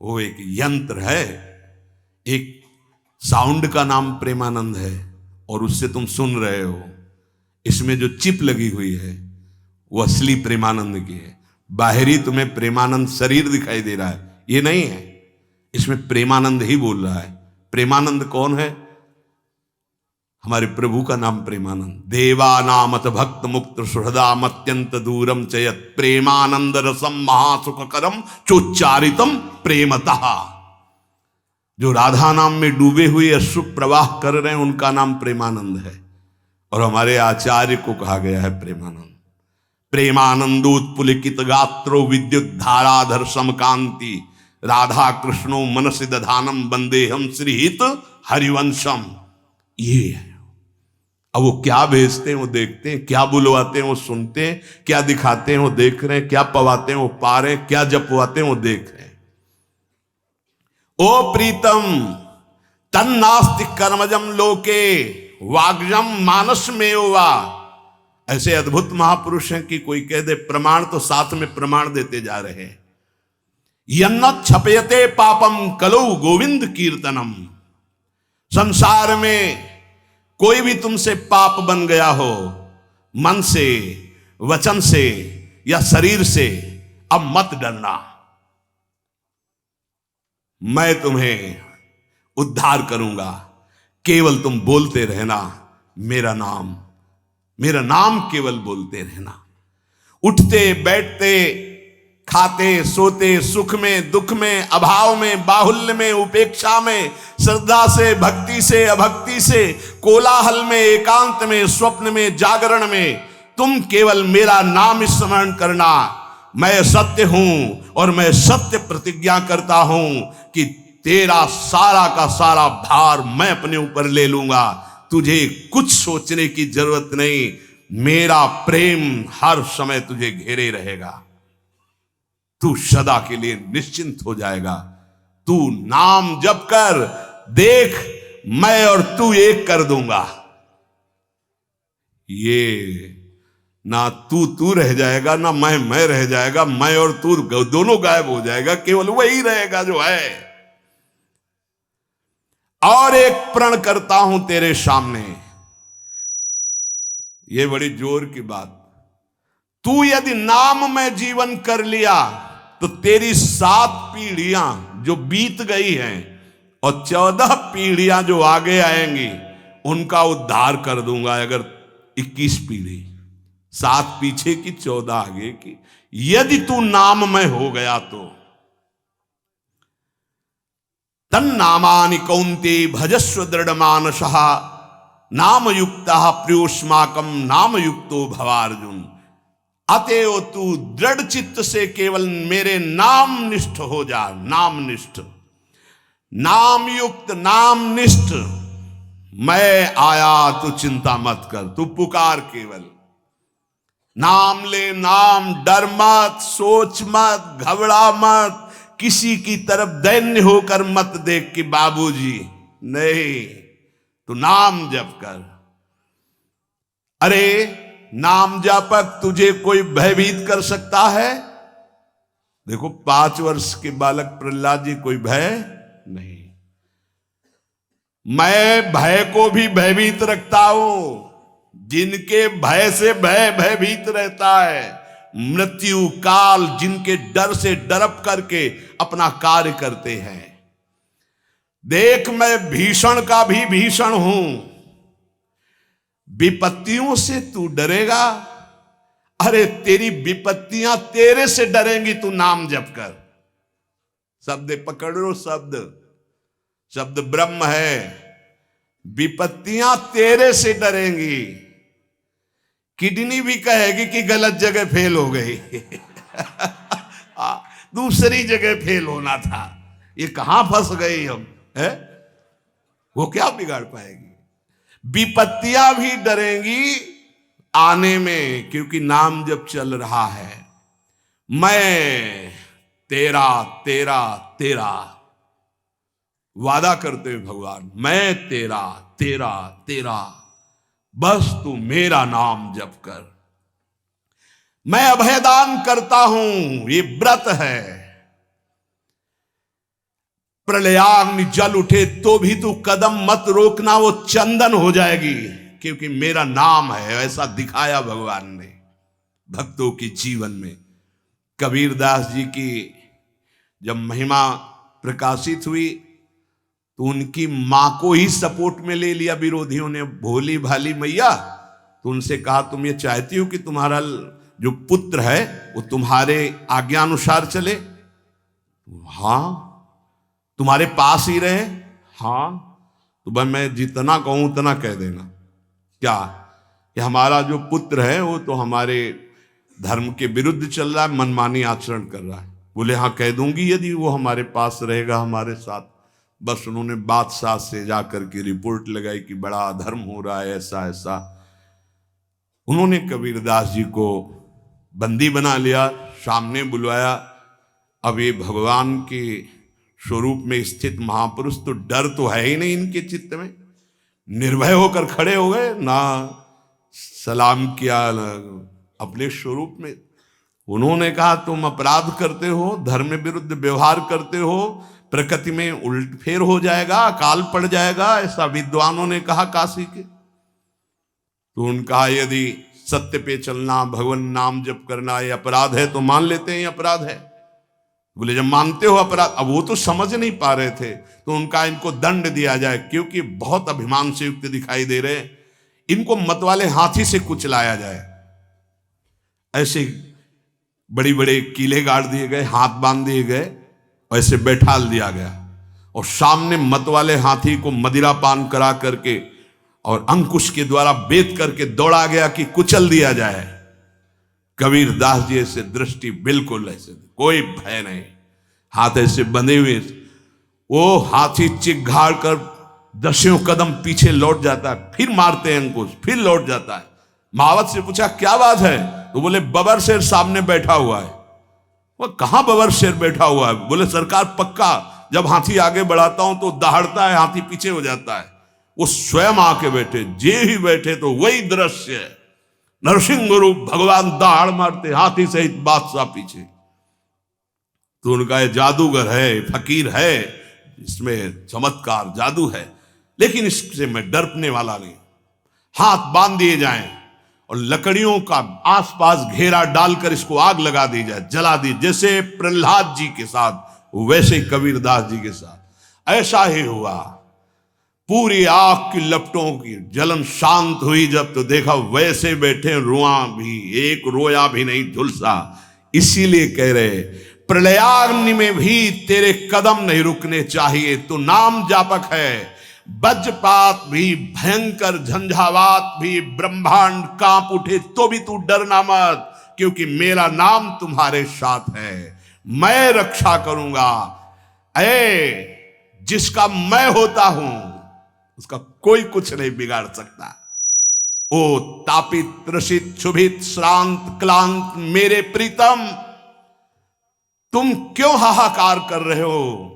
Speaker 1: वो एक यंत्र है, एक साउंड का नाम प्रेमानंद है, और उससे तुम सुन रहे हो। इसमें जो चिप लगी हुई है वो असली प्रेमानंद की है। बाहरी तुम्हें प्रेमानंद शरीर दिखाई दे रहा है, ये नहीं है। इसमें प्रेमानंद ही बोल रहा है। प्रेमानंद कौन है? हमारे प्रभु का नाम प्रेमानंद। देवानामत भक्त मुक्त सुहृदाम अत्यंत दूरम चयत, प्रेमानंद रसम महासुखकरम चोच्चारितम प्रेमतः। जो राधा नाम में डूबे हुए अश्रु प्रवाह कर रहे हैं उनका नाम प्रेमानंद है, और हमारे आचार्य को कहा गया है प्रेमानंद। प्रेमानंदोत्पुलिकित गात्रो विद्युत धाराधर समकांति, राधा कृष्णो मनसि दधानम वंदेहम श्रीहित हरिवंशम। ये है। अब वो क्या भेजते हैं वो देखते हैं, क्या बुलवाते हैं वो सुनते हैं, क्या दिखाते हैं वो देख रहे हैं, क्या पवाते हैं वो पा रहे हैं, क्या जपवाते हैं वो देख रहे हैं। ओ प्रीतम, तन्नास्ति कर्मजम लोके वाग्जम मानस में वा। ऐसे अद्भुत महापुरुष हैं कि कोई कह दे प्रमाण तो साथ में प्रमाण देते जा रहे हैं। यन्न छपयते पापम कलौ गोविंद कीर्तनम। संसार में कोई भी तुमसे पाप बन गया हो, मन से, वचन से या शरीर से, अब मत डरना, मैं तुम्हें उद्धार करूंगा। केवल तुम बोलते रहना मेरा नाम, मेरा नाम केवल बोलते रहना। उठते बैठते, खाते सोते, सुख में दुख में, अभाव में बाहुल्य में, उपेक्षा में, श्रद्धा से भक्ति से अभक्ति से, कोलाहल में एकांत में, स्वप्न में जागरण में, तुम केवल मेरा नाम स्मरण करना। मैं सत्य हूं और मैं सत्य प्रतिज्ञा करता हूं कि तेरा सारा का सारा भार मैं अपने ऊपर ले लूंगा। तुझे कुछ सोचने की जरूरत नहीं, मेरा प्रेम हर समय तुझे घेरे रहेगा। तू सदा के लिए निश्चिंत हो जाएगा। तू नाम जप कर देख, मैं और तू एक कर दूंगा। ये ना तू रह जाएगा, ना मैं रह जाएगा। मैं और तू दोनों गायब हो जाएगा, केवल वही रहेगा जो है। और एक प्रण करता हूं तेरे सामने, ये बड़ी जोर की बात। तू यदि नाम में जीवन कर लिया तो तेरी 7 पीढ़ियां जो बीत गई हैं और 14 पीढ़ियां जो आगे आएंगी उनका उद्धार कर दूंगा। अगर 21 पीढ़ी, 7 पीछे की 14 आगे की, यदि तू नाम में हो गया तो। तन्नामानि कौन्ते भजस्व दृढ़मानसः नामयुक्तः प्रियोष्माकं नामयुक्तो भवार्जुन। अतएव तू दृढ़ चित्त से केवल मेरे नाम निष्ठ हो जा। नाम निष्ठ, नाम युक्त, नाम निष्ठ। मैं आया, तू चिंता मत कर, तू पुकार केवल। नाम ले नाम, डर मत, सोच मत, घबरा मत, किसी की तरफ दैन्य होकर मत देख कि बाबूजी, नहीं, तू नाम जप कर। अरे नाम जापक तुझे कोई भयभीत कर सकता है? देखो 5 वर्ष के बालक प्रहलाद जी, कोई भय नहीं। मैं भय को भी भयभीत रखता हूं। जिनके भय से भय भयभीत रहता है, मृत्यु काल जिनके डर से डरप करके अपना कार्य करते हैं। देख, मैं भीषण का भी भीषण हूं। विपत्तियों से तू डरेगा? अरे तेरी विपत्तियां तेरे से डरेंगी, तू नाम जप कर। शब्द पकड़ लो, शब्द ब्रह्म है। विपत्तियां तेरे से डरेंगी। किडनी भी कहेगी कि गलत जगह फेल हो गई दूसरी जगह फेल होना था, ये कहां फंस गई हम, है? वो क्या बिगाड़ पाएगी? विपत्तियां भी डरेंगी आने में, क्योंकि नाम जब चल रहा है। मैं तेरा तेरा तेरा, वादा करते हुए भगवान, मैं तेरा तेरा तेरा, बस तू मेरा नाम जप कर। मैं अभयदान करता हूं, ये व्रत है। प्रलयाग्नि जल उठे तो भी तू कदम मत रोकना, वो चंदन हो जाएगी, क्योंकि मेरा नाम है। ऐसा दिखाया भगवान ने भक्तों के जीवन में। कबीरदास जी की जब महिमा प्रकाशित हुई तो उनकी मां को ही सपोर्ट में ले लिया विरोधियों ने। भोली भाली मैया, तो उनसे कहा तुम ये चाहती हो कि तुम्हारा जो पुत्र है वो तुम्हारे आज्ञानुसार चले? हाँ। तुम्हारे पास ही रहे? हाँ। तो भाई मैं जितना कहूं उतना कह देना। क्या कि हमारा जो पुत्र है वो तो हमारे धर्म के विरुद्ध चल रहा है, मनमानी आचरण कर रहा है। बोले हाँ कह दूंगी, यदि वो हमारे पास रहेगा हमारे साथ। बस उन्होंने बादशाह से जाकर के रिपोर्ट लगाई कि बड़ा अधर्म हो रहा है, ऐसा ऐसा। उन्होंने कबीरदास जी को बंदी बना लिया, सामने बुलवाया। अब ये भगवान के स्वरूप में स्थित महापुरुष, तो डर तो है ही नहीं इनके चित्त में। निर्भय होकर खड़े हो गए ना, सलाम किया अपने स्वरूप में। उन्होंने कहा तुम अपराध करते हो, धर्म विरुद्ध व्यवहार करते हो, प्रकृति में उलटफेर हो जाएगा, अकाल पड़ जाएगा, ऐसा विद्वानों ने कहा काशी के। तो उनका यदि सत्य पे चलना, भगवान नाम जप करना ये अपराध है तो मान लेते हैं ये अपराध है। बोले जब मानते हो अपराध, अब वो तो समझ नहीं पा रहे थे, तो उनका इनको दंड दिया जाए, क्योंकि बहुत अभिमान से युक्त दिखाई दे रहे हैं, इनको मतवाले हाथी से कुचलाया जाए। ऐसे बड़ी बड़े कीले गाड़ दिए गए, हाथ बांध दिए गए, ऐसे बैठाल दिया गया और सामने मतवाले हाथी को मदिरा पान करा करके और अंकुश के द्वारा बेत करके दौड़ा गया कि कुचल दिया जाए। कबीर दास जी ऐसे दृष्टि बिल्कुल ऐसे, कोई भय नहीं, हाथ ऐसे बंधे हुए, वो हाथी चिघाड़ कर 10 कदम पीछे लौट जाता है, फिर मारते हैं अंकुश, फिर लौट जाता है। महावत से पूछा क्या बात है, तो बोले बबर शेर सामने बैठा हुआ है। वो कहां बबर शेर बैठा हुआ है? बोले सरकार पक्का जब हाथी आगे बढ़ाता हूं तो दहाड़ता है, हाथी पीछे हो जाता है। वो स्वयं आके बैठे, जे ही बैठे तो वही दृश्य है, नरसिंह रूप भगवान दहाड़ मारते, हाथी सहित बादशाह पीछे। तो उनका ये जादूगर है, फकीर है, इसमें चमत्कार जादू है, लेकिन इससे मैं डरने वाला नहीं। हाथ बांध दिए जाएं और लकड़ियों का आसपास घेरा डालकर इसको आग लगा दी जाए, जला दी, जैसे प्रहलाद जी के साथ वैसे ही कबीरदास जी के साथ ऐसा ही हुआ। पूरी आग की लपटों की जलन शांत हुई जब, तो देखा वैसे बैठे, रुआ भी एक रोया भी नहीं झुलसा। इसीलिए कह रहे प्रलयाग्नि में भी तेरे कदम नहीं रुकने चाहिए, तो नाम जापक है। वज्रपात भी, भयंकर झंझावात भी, ब्रह्मांड कांप उठे तो भी तू डरना मत, क्योंकि मेरा नाम तुम्हारे साथ है, मैं रक्षा करूंगा। जिसका मैं होता हूं उसका कोई कुछ नहीं बिगाड़ सकता। ओ तापित त्रसित क्षुभित श्रांत क्लांत मेरे प्रीतम, तुम क्यों हाहाकार कर रहे हो?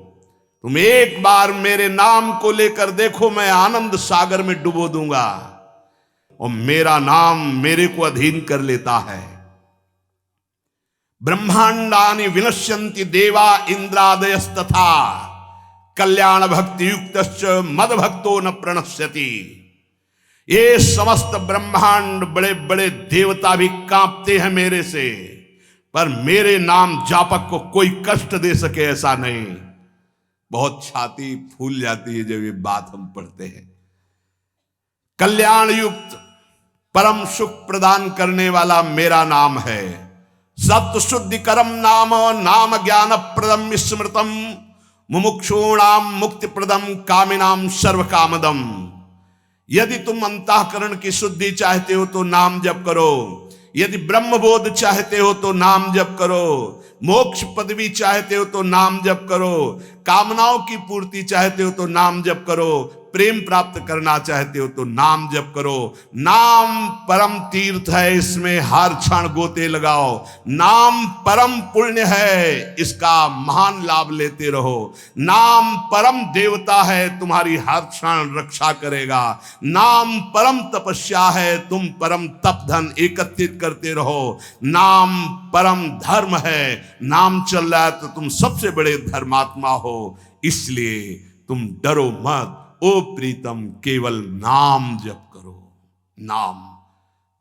Speaker 1: तुम एक बार मेरे नाम को लेकर देखो, मैं आनंद सागर में डुबो दूंगा। और मेरा नाम मेरे को अधीन कर लेता है। ब्रह्मांडानि विनश्यन्ति देवा इंद्रादयस्तथा, कल्याण भक्ति युक्तश्च मद भक्तो न प्रणश्यति। ये समस्त ब्रह्मांड, बड़े बड़े देवता भी कांपते हैं मेरे से, पर मेरे नाम जापक को कोई कष्ट दे सके ऐसा नहीं। बहुत छाती फूल जाती है जब ये बात हम पढ़ते हैं। कल्याण युक्त परम सुख प्रदान करने वाला मेरा नाम है। सत्य शुद्धि करम नाम, नाम ज्ञान प्रदम स्मृतम, मुमुक्षूणाम मुक्ति प्रदम, कामिनाम सर्व कामदम। यदि तुम अंतःकरण की शुद्धि चाहते हो तो नाम जप करो, यदि ब्रह्मबोध चाहते हो तो नाम जप करो, मोक्ष पदवी चाहते हो तो नाम जप करो, कामनाओं की पूर्ति चाहते हो तो नाम जप करो, प्रेम प्राप्त करना चाहते हो तो नाम जप करो। नाम परम तीर्थ है, इसमें हर क्षण गोते लगाओ। नाम परम पुण्य है, इसका महान लाभ लेते रहो। नाम परम देवता है, तुम्हारी हर क्षण रक्षा करेगा। नाम परम तपस्या है, तुम परम तप धन एकत्रित करते रहो। नाम परम धर्म है, नाम चल रहा है तो तुम सबसे बड़े धर्मात्मा हो, इसलिए तुम डरो मत। ओ प्रीतम, केवल नाम जप करो। नाम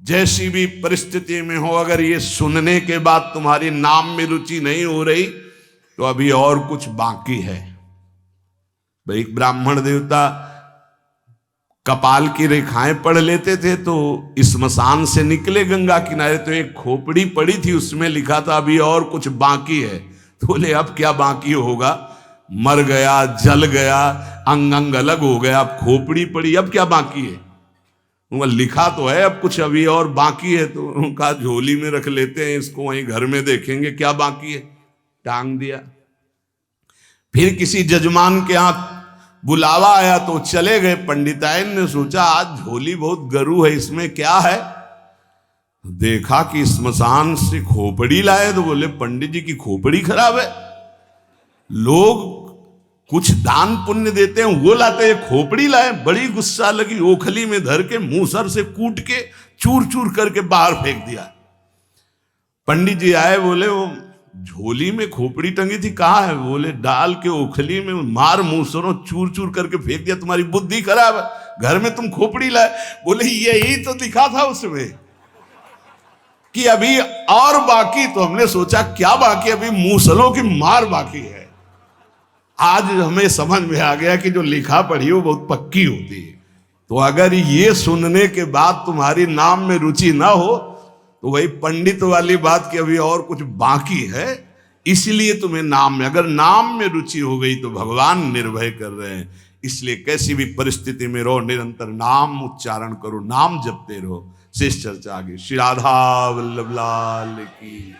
Speaker 1: जैसी भी परिस्थिति में हो, अगर ये सुनने के बाद तुम्हारी नाम में रुचि नहीं हो रही तो अभी और कुछ बाकी है। भाई ब्राह्मण देवता कपाल की रेखाएं पढ़ लेते थे, तो स्मशान से निकले गंगा किनारे तो एक खोपड़ी पड़ी थी, उसमें लिखा था अभी और कुछ बाकी है। तो बोले अब क्या बाकी होगा? मर गया, जल गया, अंग अंग अलग हो गया, अब खोपड़ी पड़ी, अब क्या बाकी है? उनका लिखा तो है अब कुछ अभी और बाकी है, तो उनका झोली में रख लेते हैं, इसको वहीं घर में देखेंगे क्या बाकी है, टांग दिया। फिर किसी जजमान के यहाँ बुलावा आया तो चले गए। पंडिताइन ने सोचा आज झोली बहुत गरू है, इसमें क्या है? देखा कि स्मशान से खोपड़ी लाए, तो बोले पंडित जी की खोपड़ी खराब है। लोग कुछ दान पुण्य देते हैं, वो लाते हैं, खोपड़ी लाए। बड़ी गुस्सा लगी, ओखली में धर के मूसर से कूट के चूर चूर करके बाहर फेंक दिया। पंडित जी आए, बोले वो झोली में खोपड़ी टंगी थी कहाँ है? बोले डाल के ओखली में मार मूसरों चूर चूर करके फेंक दिया, तुम्हारी बुद्धि खराब है, घर में तुम खोपड़ी लाए। बोले यही तो दिखा था उसमें कि अभी और बाकी। तो हमने सोचा क्या बाकी? अभी मूसलों की मार बाकी है। आज हमें समझ में आ गया कि जो लिखा पढ़ी वो बहुत पक्की होती है। तो अगर ये सुनने के बाद तुम्हारी नाम में रुचि ना हो तो वही पंडित वाली बात कि अभी और कुछ बाकी है, इसलिए तुम्हें नाम में, अगर नाम में रुचि हो गई तो भगवान निर्भय कर रहे हैं। इसलिए कैसी भी परिस्थिति में रहो, निरंतर नाम उच्चारण करो, नाम जपते रहो। शेष चर्चा आगे। श्री राधा वल्लभ लाल की।